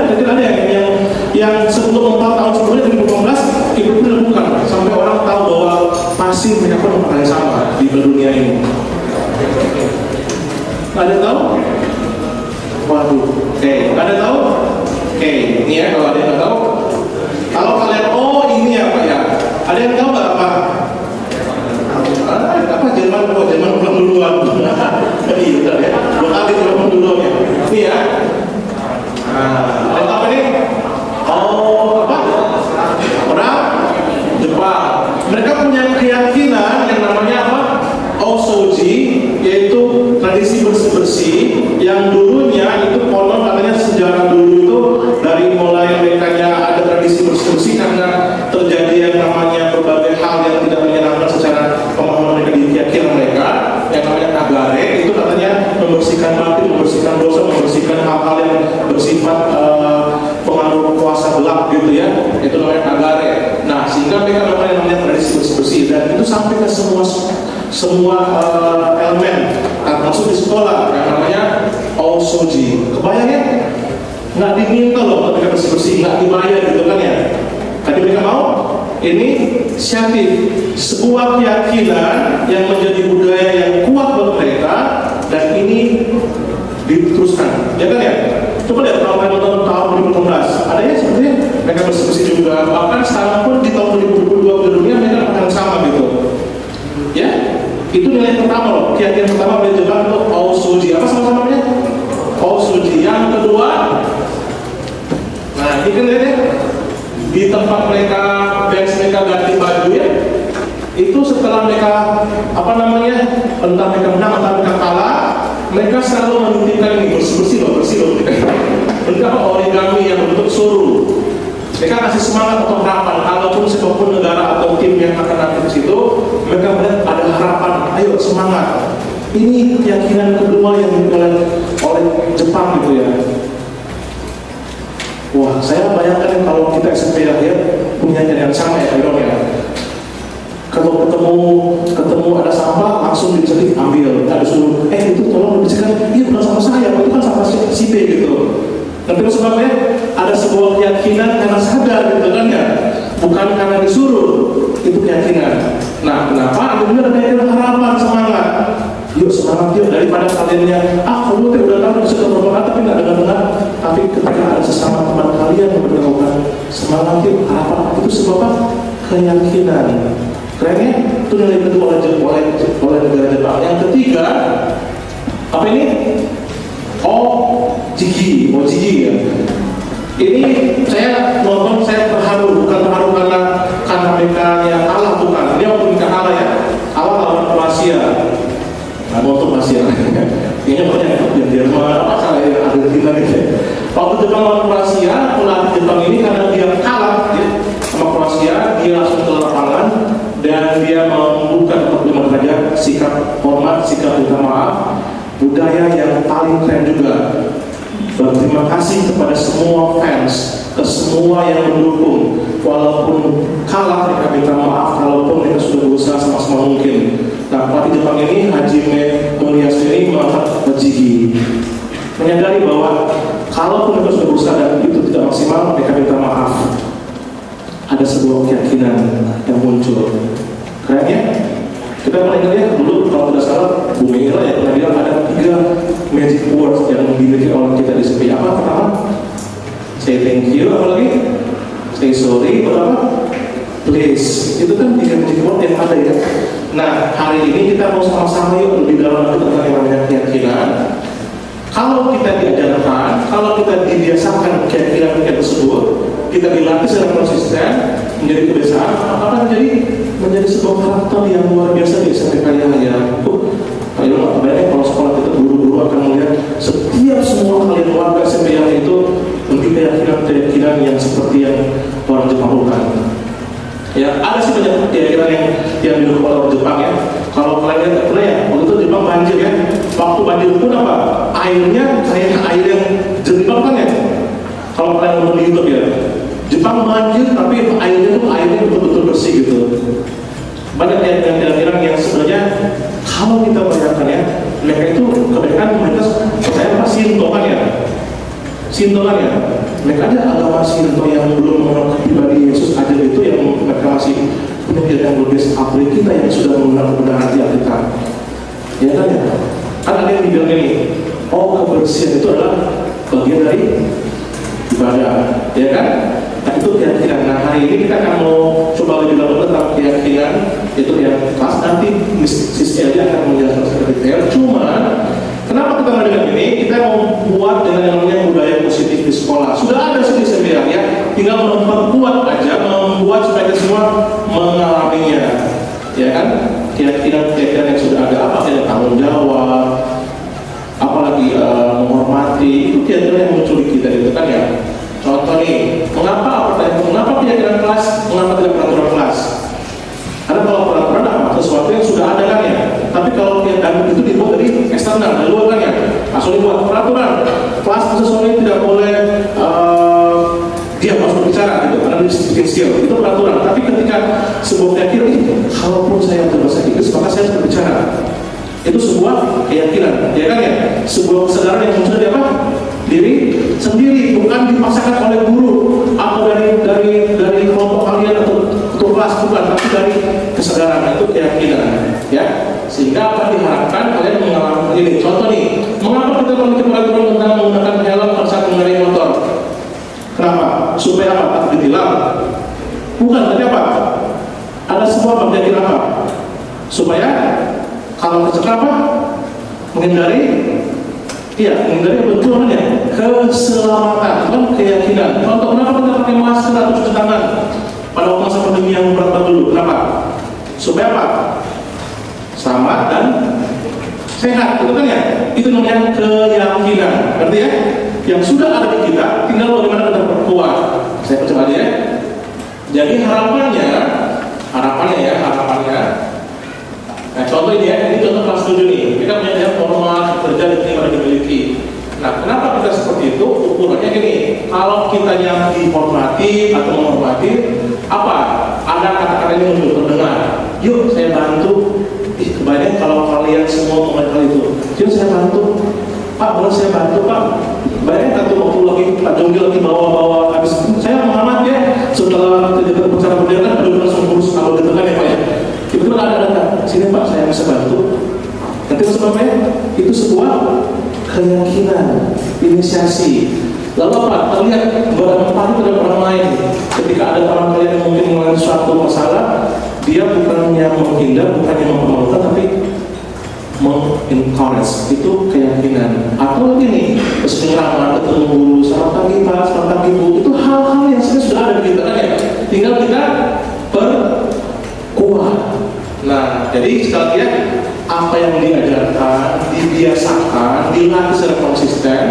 yang sebelum 4 tahun sebelumnya 2015 itu dilakukan sampai orang tahu bahwa pasti mereka pun melakukan yang sama di dunia ini. Ada tahu? Waduh, oke. Ada tahu? Oke, ini ya kalau ada yang tahu. Kalau kalian, oh ini apa ya? Ada yang tahu nggak apa? Apa Jerman pulang duluan? Iya, ya. 2 kali pulang duluan ya. Ini ya. Nah, ada apa nih? Oh, apa? Orang Jepang. Mereka punya keyakinan yang namanya apa? Osoji, yaitu tradisi bersih-bersih yang dulunya itu konon katanya sejarah dulu itu dari mulai mereka ada tradisi bersih-bersih karena terjadi yang namanya berbagai hal yang tidak menyenangkan secara pemahaman mereka di keyakinan mereka, yang namanya kagare itu katanya membersihkan batin, membersihkan dosa, membersihkan hal-hal yang bersifat pengaruh kuasa gelap gitu ya, itu namanya kagare. Nah, sehingga mereka namanya tradisi bersih-bersih dan itu sampai ke semua elemen, termasuk di sekolah yang namanya osoji. Kebayang ya? Nggak diminta loh ketika bersih-bersih, nggak dibayar gitu kan ya. Tadi mereka mau, ini inisiatif, sebuah keyakinan yang menjadi budaya yang kuat buat mereka dan ini diteruskan, ya kan ya? Coba lihat kalau kalian nonton tahun 2016, ada ya sebenarnya mereka bersih-bersih juga, bahkan sekarang pun di tahun 2022 di dunia mereka akan sama gitu. Ya, itu nilai pertama loh, keyakinan pertama boleh Jepang itu osoji. Apa sama-sama namanya? Osoji. Yang kedua, nah ini kan lihat di tempat mereka ganti baju ya, itu setelah mereka entah mereka menang atau mereka kalah, mereka selalu menitipkan ini bersih loh. Mereka origami yang bentuk suruh. Mereka kasih semangat atau harapan, kalaupun siapapun negara atau tim yang akan datang ke situ, mereka melihat ada harapan, ayo semangat. Ini keyakinan kedua yang dimiliki oleh Jepang gitu ya. Wah, saya bayangkan kalau kita SMP ya punya yang sama ya, Pak ya. Kalau ketemu ada sampah langsung bisa diambil, nggak disuruh itu tolong dibersihkan, iya bukan sama saya, itu kan sama si B gitu. Tapi sebabnya ada sebuah keyakinan karena sadar gitu kan ya, bukan karena disuruh, itu keyakinan. Nah, kenapa? Ada juga keyakinan harapan, semangat. Yuk semangat yuk, daripada kaliannya kamu udah tahu bisa berdoa tapi nggak dengar. Tapi ketika ada sesama teman kalian yang berdoa, semangat yuk, harapan itu sebab keyakinan. Kerennya itu nilai kedua oleh negara Jepang. Yang ketiga apa ini? Jigi ya. Ini saya nonton, saya terharu, bukan terharu karena mereka yang kalah, bukan. Ini waktu mereka kalah ya, kalah lawan Kroasia. Nah, nonton Kroasia, kayaknya banyak yang Jerman, apa salah ya, Argentina gitu. Waktu Jepang lawan Kroasia, pelatih Jepang ini karena dia kalah ya, sama Kroasia, dia langsung ke lapangan dan dia membuka 45 derajat sikap hormat, sikap minta maaf, budaya yang paling keren juga. Berterima kasih kepada semua fans, ke semua yang mendukung, walaupun kalah mereka minta maaf, walaupun mereka sudah berusaha sama-sama mungkin. Nah, pelatih Jepang ini Hajime Moriyasu ini mengangkat Jigi, menyadari bahwa kalaupun mereka sudah berusaha dan itu tidak maksimal, mereka minta maaf. Ada sebuah keyakinan yang muncul. Keren ya? Kita pernah ingat ya, dulu kalau tidak salah Bu Mega ya pernah bilang ada 3 magic words yang dimiliki oleh kita di sini. Apa pertama? Say thank you, apa lagi? Say sorry, apa? Please. Itu kan 3 magic word yang ada ya. Nah, hari ini kita mau sama-sama yuk lebih dalam lagi tentang yang namanya keyakinan. Kalau kita diajarkan, kalau kita dibiasakan keyakinan tersebut, kita dilatih secara konsisten menjadi kebiasaan, akan menjadi sebuah karakter yang luar biasa di SMP ya. Kalau nggak kebayang kalau sekolah kita guru-guru akan melihat setiap semua kalian warga SMP itu memiliki keyakinan yang seperti yang orang Jepang lakukan. Ya, ada sih banyak keyakinan yang didukung oleh orang Jepang ya. Kalau kalian lihat pernah ya, waktu itu Jepang banjir ya. Waktu banjir pun apa? Airnya kayak air yang jernih banget kan ya. Kalau kalian nonton di YouTube ya, Jepang banjir tapi airnya betul-betul bersih gitu. Banyak keyakinan yang sebenarnya kalau kita bayangkan ya, mereka itu kebanyakan mereka percaya apa Shinto kan ya. Mereka ada agama Shinto yang belum mengenal pribadi Yesus aja itu yang mereka masih punya keyakinan logis. Apalagi kita yang sudah mengenal kebenaran di Alkitab. Ya kan ya? Kan ada yang bilang ini, kebersihan itu adalah bagian dari ibadah, ya kan? Nah itu keyakinan. Nah hari ini kita akan mau coba lebih dalam tentang keyakinan itu yang kelas. Nanti Sis Elia akan menjelaskan secara detail. Cuma kenapa kita mendengar ini? Kita mau buat dengan yang namanya budaya positif di sekolah. Sudah ada sih di SMP ya, tinggal memperkuat aja, membuat supaya kita semua mengalaminya, ya kan? Keyakinan yang sudah ada, apa yang tanggung jawab, apalagi menghormati, itu keyakinan yang muncul di kita itu kan ya. Contoh nih, mengapa keyakinan kelas, mengapa tidak peraturan kelas? Karena kalau peraturan apa? Sesuatu yang sudah ada kan ya. Tapi kalau keyakinan itu dibuat dari eksternal, dari luar kan ya. Langsung dibuat peraturan kelas sesuatu yang tidak boleh dia harus berbicara gitu, karena dia bikin skill, itu peraturan. Tapi ketika sebuah keyakinan itu, kalaupun saya berbahasa Inggris, maka saya harus berbicara. Itu sebuah keyakinan, ya kan ya? Sebuah kesadaran yang muncul dari apa? Diri sendiri, bukan dipaksakan oleh guru atau dari kelompok kalian atau kelas, bukan, tapi dari kesadaran. Itu keyakinan, ya. Sehingga apa diharapkan kalian mengalami ini. Contoh nih, mengapa kita memiliki peraturan tentang menggunakan helm pada saat mengendarai motor? Kenapa? Supaya apa? Tak ditilang? Bukan, tapi apa? Ada sebuah keyakinan apa? Supaya kalau kecelakaan apa? Menghindari betul ya, keselamatan, kan keyakinan. Contoh, kenapa kita pakai masker atau cuci tangan pada waktu masa pandemi yang berat dulu? Kenapa? Supaya apa? Selamat dan sehat, itu kan ya? Itu namanya keyakinan, berarti ya? Yang sudah ada di kita, tinggal bagaimana kita perkuat. Saya percoba aja ya. Jadi harapannya. Nah contoh ini ya, ini contoh kelas 7 nih. Kita punya yang formal, kerja diterima dan dimiliki. Nah kenapa kita seperti itu? Ukurannya gini, kalau kita yang dihormati atau menghormati, apa? Ada kata-kata ini muncul terdengar. Yuk kalian semua mengenai hal itu. Jadi saya bantu, Pak, boleh saya bantu Pak? Bayangkan tuh waktu lagi Pak Jonggi lagi bawa habis saya Muhammad ya, setelah kejadian bersama beliau kan udah langsung urus kalau gitu kan ya Pak ya. Itu ada sini Pak, saya bisa bantu. Nanti sebabnya itu sebuah keyakinan, inisiasi. Lalu apa? Terlihat berempati terhadap orang lain. Ketika ada orang lain yang mungkin mengalami suatu masalah, dia bukannya menghindar, bukannya mempermalukan, tapi mengencourage. Itu keyakinan. Atau lagi nih, kesenangan ketemu guru, selamat pagi Pak, selamat pagi Bu. Itu hal-hal yang sebenarnya sudah ada di kita kan ya. Tinggal kita perkuat. Nah, jadi sekali lagi ya, apa yang diajarkan, dibiasakan, dilatih secara konsisten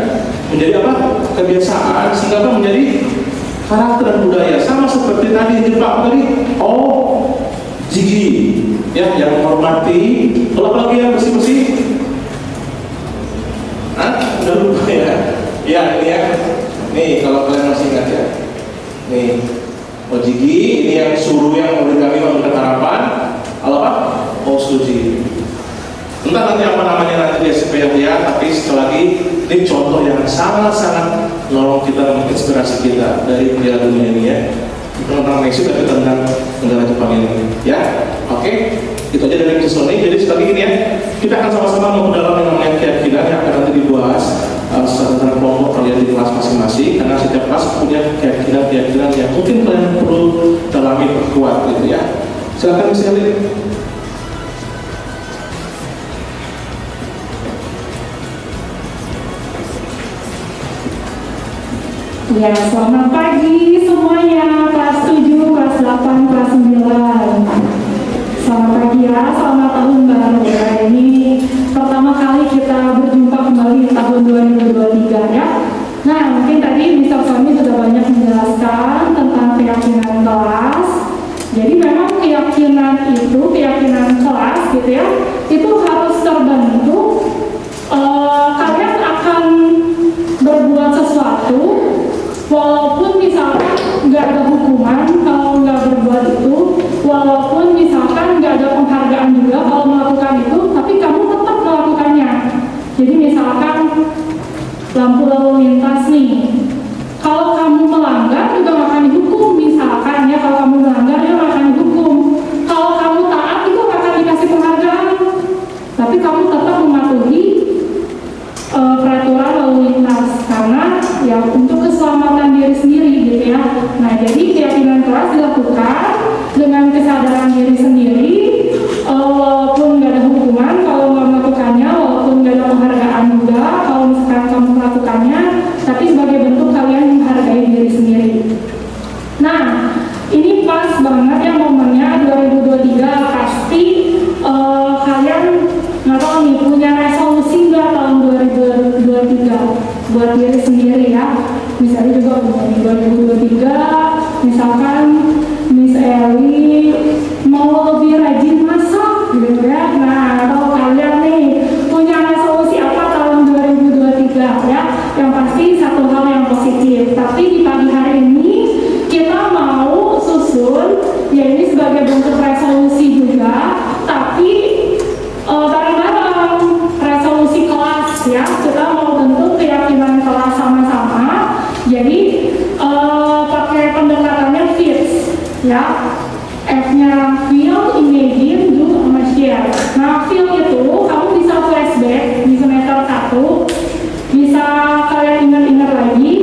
menjadi apa? Kebiasaan, sehingga apa? Menjadi karakter dan budaya. Sama seperti tadi di Jepang tadi, Jigi ya, yang menghormati. Kalau lagi yang bersih-bersih, udah lupa ya. Ya ini ya, nih kalau kalian masih ingat ya, nih Jigi ini yang suruh yang oleh kami memberikan harapan. Apa? Suji. Entah nanti apa namanya nanti di SPM ya, tapi sekali lagi ini contoh yang sangat-sangat nolong kita, menginspirasi kita dari Piala Dunia ini ya. Tentang Messi tapi tentang negara Jepang ini ya. Oke, itu aja dari episode ini. Jadi sekali lagi ini ya, kita akan sama-sama mendalam yang namanya keyakinan yang akan nanti dibahas secara kelompok kalian di kelas masing-masing, karena setiap kelas punya keyakinan yang mungkin kalian perlu dalami, perkuat gitu ya. Silakan Miss Elin. Ya, selamat pagi semuanya, kelas 7, kelas 8, kelas 9. Selamat pagi ya, selamat tahun baru ya. Ini pertama kali kita berjumpa kembali di tahun 2023 ya. Nah, mungkin tadi Mr. Sony sudah banyak menjelaskan tentang keyakinan kelas. Jadi memang keyakinan kelas gitu ya, itu harus terbentuk. Kalian akan berbuat sesuatu walaupun misalkan nggak ada hukuman kalau nggak berbuat itu, walaupun misalkan nggak ada penghargaan juga kalau melakukan itu, tapi kamu tetap melakukannya. Jadi misalkan lampu lalu lintas nih, kalau kamu melanggar juga nggak akan dihukum. Misalkan ya, kalau kamu melanggar ya nggak akan dihukum. Kalau kamu taat itu nggak akan dikasih penghargaan, tapi kamu tetap mematuhi peraturan lalu lintas karena ya untuk keselamatan diri sendiri gitu ya. Nah, jadi keyakinan kelas dilakukan dengan kesadaran diri sendiri, walaupun nggak ada hukuman kalau nggak melakukannya, walaupun nggak ada penghargaan juga kalau misalkan kamu melakukannya, tapi sebagai bentuk kalian menghargai diri sendiri. Nah, ini pas banget ya momennya 2023, pasti kalian nggak tahu nih punya resolusi nggak tahun 2023 buat diri sendiri ya. Misalnya juga di 2023, misalkan Miss Eli mau lebih rajin masak gitu ya. Nah, kalau kalian nih punya resolusi apa tahun 2023 ya, yang pasti satu hal yang positif. Tapi di pagi hari ini kita mau susun, ya ini sebagai bentuk resolusi juga, tapi bareng-bareng resolusi kelas ya. Kita mau bentuk keyakinan kelas sama-sama. Jadi pakai pendekatannya FITS ya. F-nya feel, imagine, do, sama share. Nah, feel itu kamu bisa flashback di semester 1, bisa kalian ingat-ingat lagi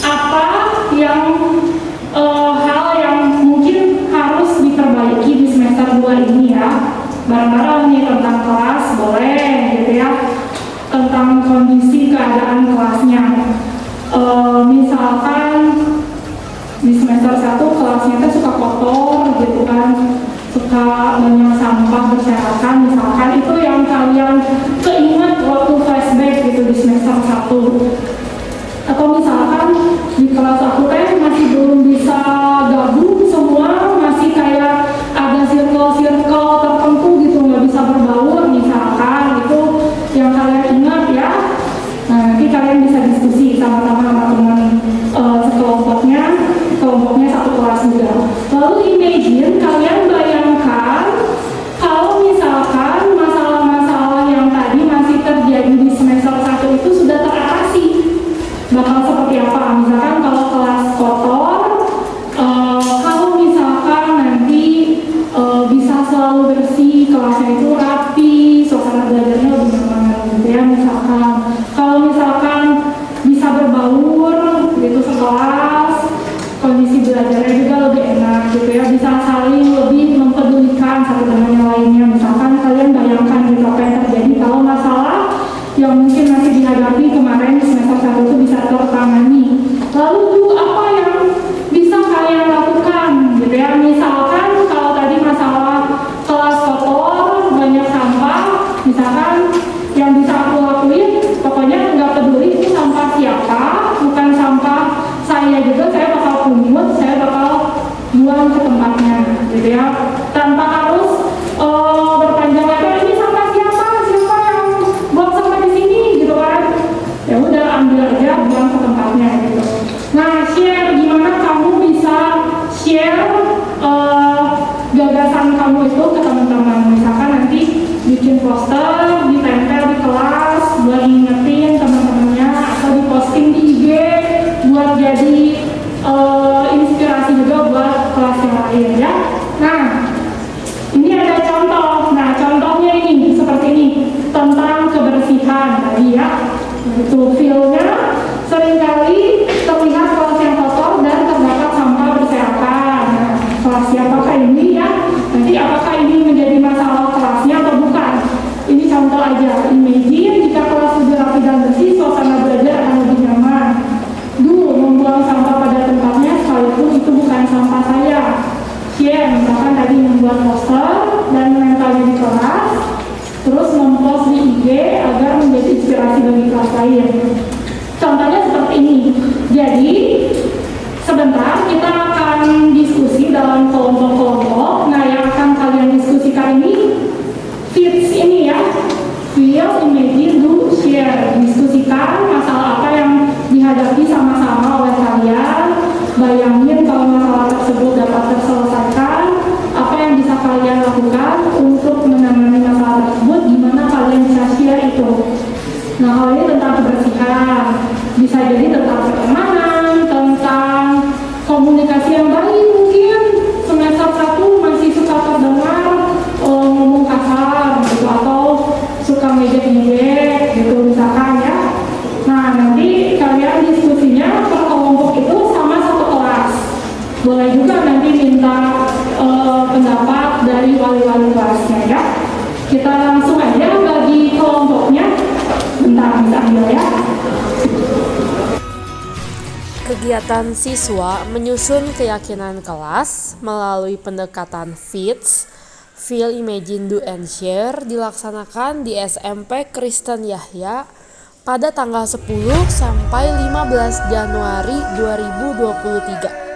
apa yang hal yang mungkin harus diperbaiki di semester 2 ini ya. Bareng-bareng nih tentang kelas, boleh gitu ya, tentang kondisi keadaan kelasnya. Misalkan di semester 1 kelasnya itu suka kotor gitu kan, suka banyak sampah berserakan, misalkan itu yang kalian keinget waktu flashback gitu di semester 1. Atau misalkan di kelas aku masih belum bisa gabung semua, masih kayak ada circle-circle tertentu gitu, nggak bisa berbaur misalkan, itu yang kalian ingat ya. Nah, nanti kalian bisa diskusi sama-sama sama teman kelompoknya satu kelas juga. Lalu imagine, kalian bayangkan kalau misalkan masalah-masalah bisa saling lebih mempedulikan satu dengan yang lainnya. Misalkan kalian bayangkan gitu apa yang terjadi kalau masalah yang mungkin masih dihadapi kemarin di semester 1 itu bisa tertangani. Lalu apa yang bisa kalian lakukan gitu ya, misalkan kalau tadi masalah kelas kotor, banyak sampah, misalkan yang bisa aku lakuin, pokoknya nggak peduli itu sampah siapa, bukan sampah saya juga, saya bakal pungut, saya bakal buang ke tempatnya gitu ya, tanpa harus berpanjang lebar, ini sampah siapa yang buang sampah di sini gitu kan, ya udah ambil aja, buang ke tempatnya gitu. Nah, share gimana kamu bisa share gagasan kamu itu ke teman-teman. Misalkan nanti bikin poster, ditempel di kelas buat ngingetin teman-temannya, atau diposting di IG buat jadi inspirasi juga buat kelas yang lain ya. Nah, ini ada contoh. Nah, contohnya ini seperti ini tentang kebersihan tadi ya. Itu feel-nya seringkali terlihat kelas yang kotor dan terdapat sampah berserakan. Nah, kelas siapakah ini ya? Nanti apakah ini menjadi masalah kelasnya atau bukan? Ini contoh aja. Imagine jika kelas sudah rapi dan bersih, suasana belajar akan lebih nyaman. Membuang sampah pada tempatnya sekalipun itu bukan sampah saya. Share, misalkan tadi membuat poster dan menempelnya di kelas, terus mempost di IG agar menjadi inspirasi bagi kelas lain. Contohnya seperti ini. Jadi sebentar kita akan diskusi dalam kelompok-kelompok. Nah, yang akan kalian diskusikan ini fits ini ya, feel, imagine, do, share. Diskusikan masalah apa yang dihadapi sama-sama oleh kalian. Bayangin kalau masalah tersebut dapat terselesaikan, apa yang bisa kalian lakukan untuk menangani masalah tersebut, gimana kalian bisa share itu. Nah, hal ini tentang kebersihan, bisa jadi tentang pertemanan, tentang komunikasi yang baik. Mungkin semester 1 masih suka terdengar ngomong kasar gitu, atau suka ngejek-ngejek gitu misalkan ya. Nah, nanti kalian diskusinya per kelompok itu sama satu kelas. Boleh juga nanti minta pendapat dari wali-wali kelasnya ya. Kita langsung aja bagi kelompoknya. Bentar, bisa ambil ya. Kegiatan siswa menyusun keyakinan kelas melalui pendekatan FITS, Feel, Imagine, Do, and Share dilaksanakan di SMP Kristen Yahya pada tanggal 10 sampai 15 Januari 2023.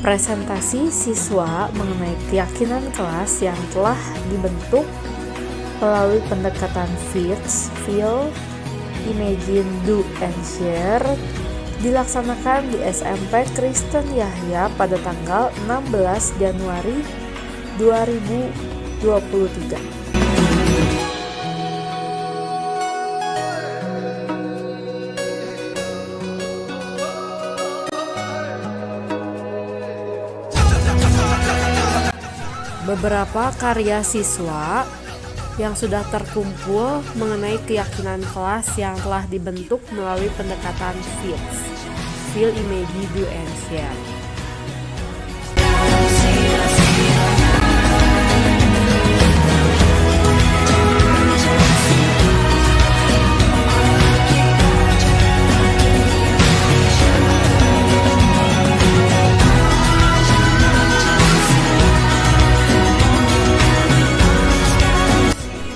Presentasi siswa mengenai keyakinan kelas yang telah dibentuk melalui pendekatan FITS, Feel, Imagine, Do, and Share dilaksanakan di SMP Kristen Yahya pada tanggal 16 Januari 2023. beberapa karya siswa yang sudah terkumpul mengenai keyakinan kelas yang telah dibentuk melalui pendekatan FILS, Feel, Imagine, Do, and Share.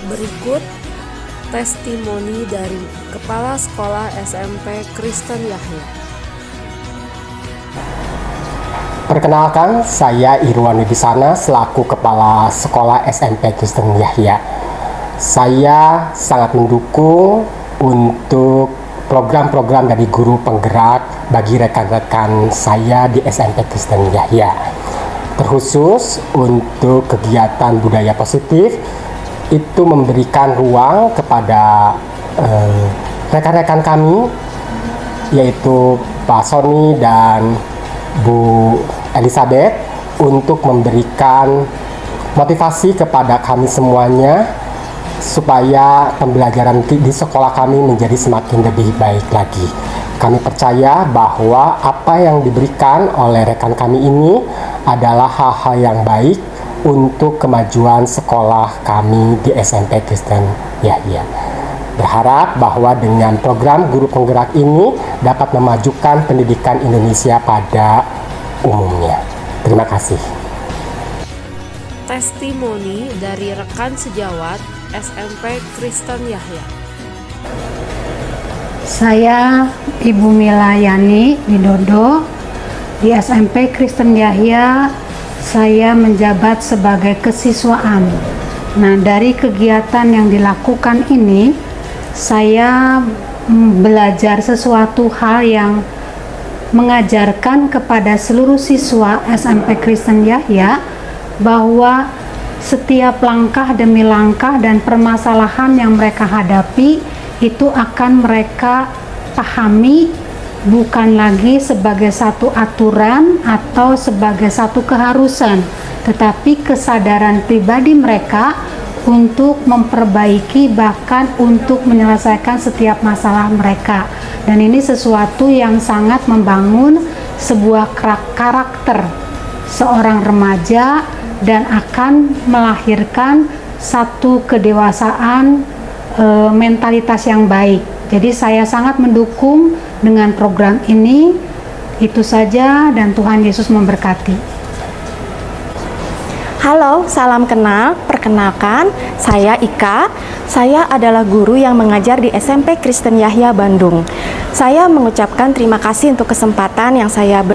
Berikut testimoni dari Kepala Sekolah SMP Kristen Yahya. Perkenalkan, saya Irwan Wibisana selaku Kepala Sekolah SMP Kristen Yahya. Saya sangat mendukung untuk program-program dari guru penggerak bagi rekan-rekan saya di SMP Kristen Yahya. Terkhusus untuk kegiatan budaya positif, itu memberikan ruang kepada rekan-rekan kami, yaitu Pak Sony dan Bu Elizabeth, untuk memberikan motivasi kepada kami semuanya supaya pembelajaran di sekolah kami menjadi semakin lebih baik lagi. Kami percaya bahwa apa yang diberikan oleh rekan kami ini adalah hal-hal yang baik untuk kemajuan sekolah kami di SMP Kristen Yahya. Berharap bahwa dengan program guru penggerak ini dapat memajukan pendidikan Indonesia pada umumnya. Terima kasih. Testimoni dari rekan sejawat SMP Kristen Yahya. Saya Ibu Mila Yani Widodo di SMP Kristen Yahya. Saya menjabat sebagai kesiswaan. Nah, dari kegiatan yang dilakukan ini, saya belajar sesuatu hal yang mengajarkan kepada seluruh siswa SMP Kristen Yahya bahwa setiap langkah demi langkah dan permasalahan yang mereka hadapi itu akan mereka pahami bukan lagi sebagai satu aturan atau sebagai satu keharusan, tetapi kesadaran pribadi mereka untuk memperbaiki, bahkan untuk menyelesaikan setiap masalah mereka. Dan ini sesuatu yang sangat membangun sebuah karakter seorang remaja dan akan melahirkan satu kedewasaan mentalitas yang baik. Jadi saya sangat mendukung dengan program ini. Itu saja dan Tuhan Yesus memberkati. Halo, salam kenal. Perkenalkan, saya Ika. Saya adalah guru yang mengajar di SMP Kristen Yahya Bandung. Saya mengucapkan terima kasih untuk kesempatan yang saya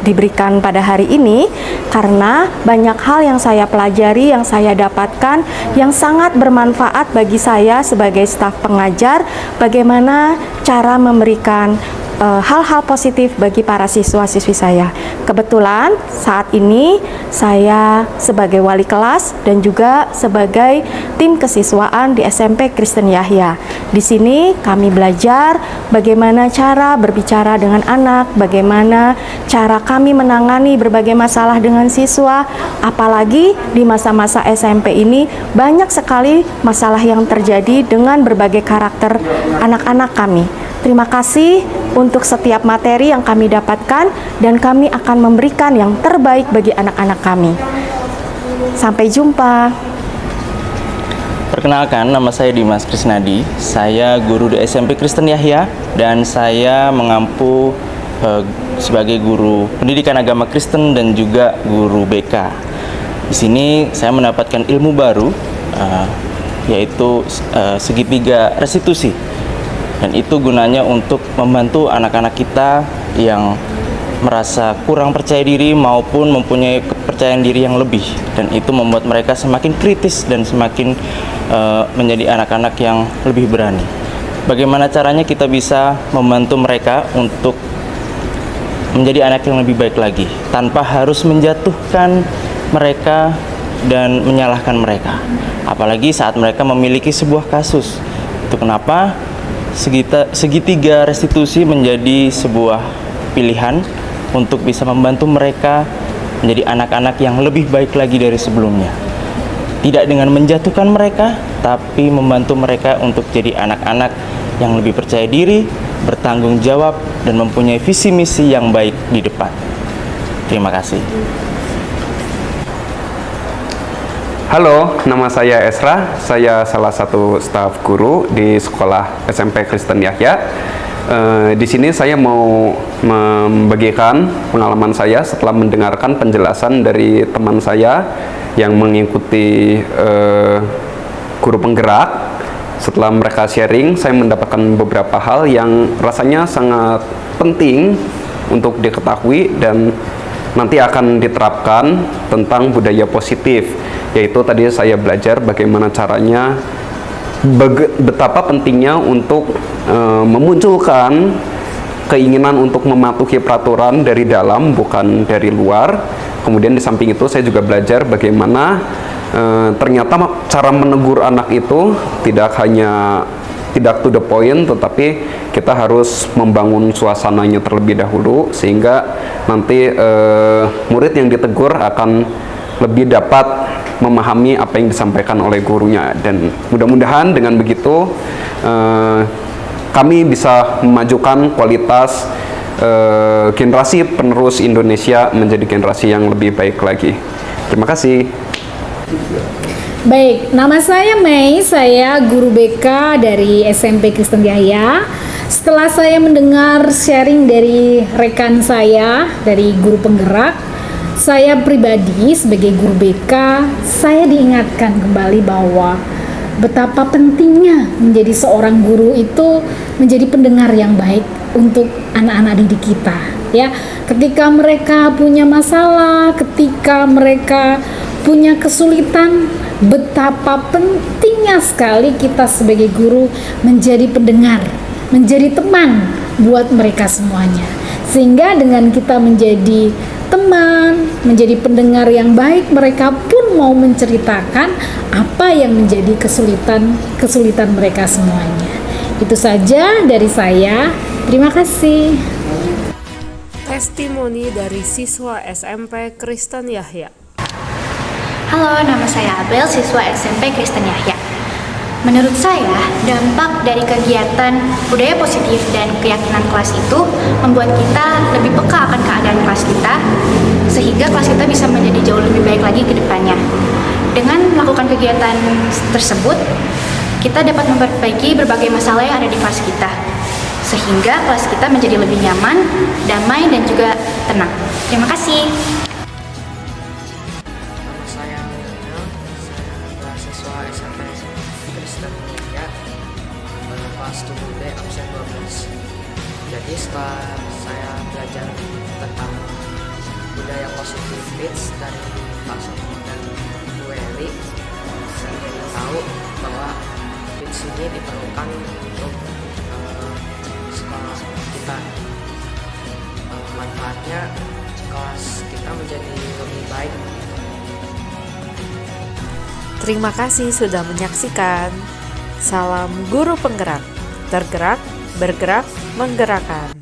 diberikan pada hari ini, karena banyak hal yang saya pelajari, yang saya dapatkan, yang sangat bermanfaat bagi saya sebagai staf pengajar, bagaimana cara memberikan hal-hal positif bagi para siswa-siswi saya. Kebetulan saat ini saya sebagai wali kelas dan juga sebagai tim kesiswaan di SMP Kristen Yahya. Di sini kami belajar bagaimana cara berbicara dengan anak, bagaimana cara kami menangani berbagai masalah dengan siswa, apalagi di masa-masa SMP ini banyak sekali masalah yang terjadi dengan berbagai karakter anak-anak kami. Terima kasih untuk setiap materi yang kami dapatkan dan kami akan memberikan yang terbaik bagi anak-anak kami. Sampai jumpa. Perkenalkan, nama saya Dimas Krisnadi. Saya guru di SMP Kristen Yahya dan saya mengampu sebagai guru pendidikan agama Kristen dan juga guru BK. Di sini saya mendapatkan ilmu baru, yaitu segitiga restitusi. Dan itu gunanya untuk membantu anak-anak kita yang merasa kurang percaya diri maupun mempunyai kepercayaan diri yang lebih. Dan itu membuat mereka semakin kritis dan semakin menjadi anak-anak yang lebih berani. Bagaimana caranya kita bisa membantu mereka untuk menjadi anak yang lebih baik lagi, tanpa harus menjatuhkan mereka dan menyalahkan mereka. Apalagi saat mereka memiliki sebuah kasus. Itu kenapa segitiga restitusi menjadi sebuah pilihan untuk bisa membantu mereka menjadi anak-anak yang lebih baik lagi dari sebelumnya. Tidak dengan menjatuhkan mereka, tapi membantu mereka untuk jadi anak-anak yang lebih percaya diri, bertanggung jawab, dan mempunyai visi misi yang baik di depan. Terima kasih. Halo, nama saya Esra. Saya salah satu staf guru di sekolah SMP Kristen Yahya. Di sini saya mau membagikan pengalaman saya setelah mendengarkan penjelasan dari teman saya yang mengikuti guru penggerak. Setelah mereka sharing, saya mendapatkan beberapa hal yang rasanya sangat penting untuk diketahui dan nanti akan diterapkan tentang budaya positif. Yaitu tadi saya belajar bagaimana caranya, betapa pentingnya untuk memunculkan keinginan untuk mematuhi peraturan dari dalam, bukan dari luar. Kemudian di samping itu saya juga belajar bagaimana ternyata cara menegur anak itu tidak to the point, tetapi kita harus membangun suasananya terlebih dahulu sehingga nanti murid yang ditegur akan lebih dapat memahami apa yang disampaikan oleh gurunya. Dan mudah-mudahan dengan begitu kami bisa memajukan kualitas generasi penerus Indonesia menjadi generasi yang lebih baik lagi. Terima kasih. Baik, nama saya Mei, saya guru BK dari SMP Kristen Yahya. Setelah saya mendengar sharing dari rekan saya, dari guru penggerak, saya pribadi sebagai guru BK, saya diingatkan kembali bahwa betapa pentingnya menjadi seorang guru itu menjadi pendengar yang baik untuk anak-anak didik kita. Ya, ketika mereka punya masalah, ketika mereka punya kesulitan, betapa pentingnya sekali kita sebagai guru menjadi pendengar, menjadi teman buat mereka semuanya. Sehingga dengan kita menjadi teman, menjadi pendengar yang baik, mereka pun mau menceritakan apa yang menjadi kesulitan mereka semuanya. Itu saja dari saya. Terima kasih. Testimoni dari siswa SMP Kristen Yahya. Halo, nama saya Abel, siswa SMP Kristen Yahya. Menurut saya, dampak dari kegiatan budaya positif dan keyakinan kelas itu membuat kita lebih peka akan keadaan kelas kita, sehingga kelas kita bisa menjadi jauh lebih baik lagi ke depannya. Dengan melakukan kegiatan tersebut, kita dapat memperbaiki berbagai masalah yang ada di kelas kita, sehingga kelas kita menjadi lebih nyaman, damai, dan juga tenang. Terima kasih. Kelas 7B absen 12. Jadi setelah saya belajar tentang budaya positif PITS dari Pak Somo dan Bu Eli, saya jadi tahu bahwa PITS ini diperlukan untuk sekolah kita. Manfaatnya kelas kita menjadi lebih baik. Terima kasih sudah menyaksikan. Salam Guru Penggerak. Tergerak, bergerak, menggerakkan.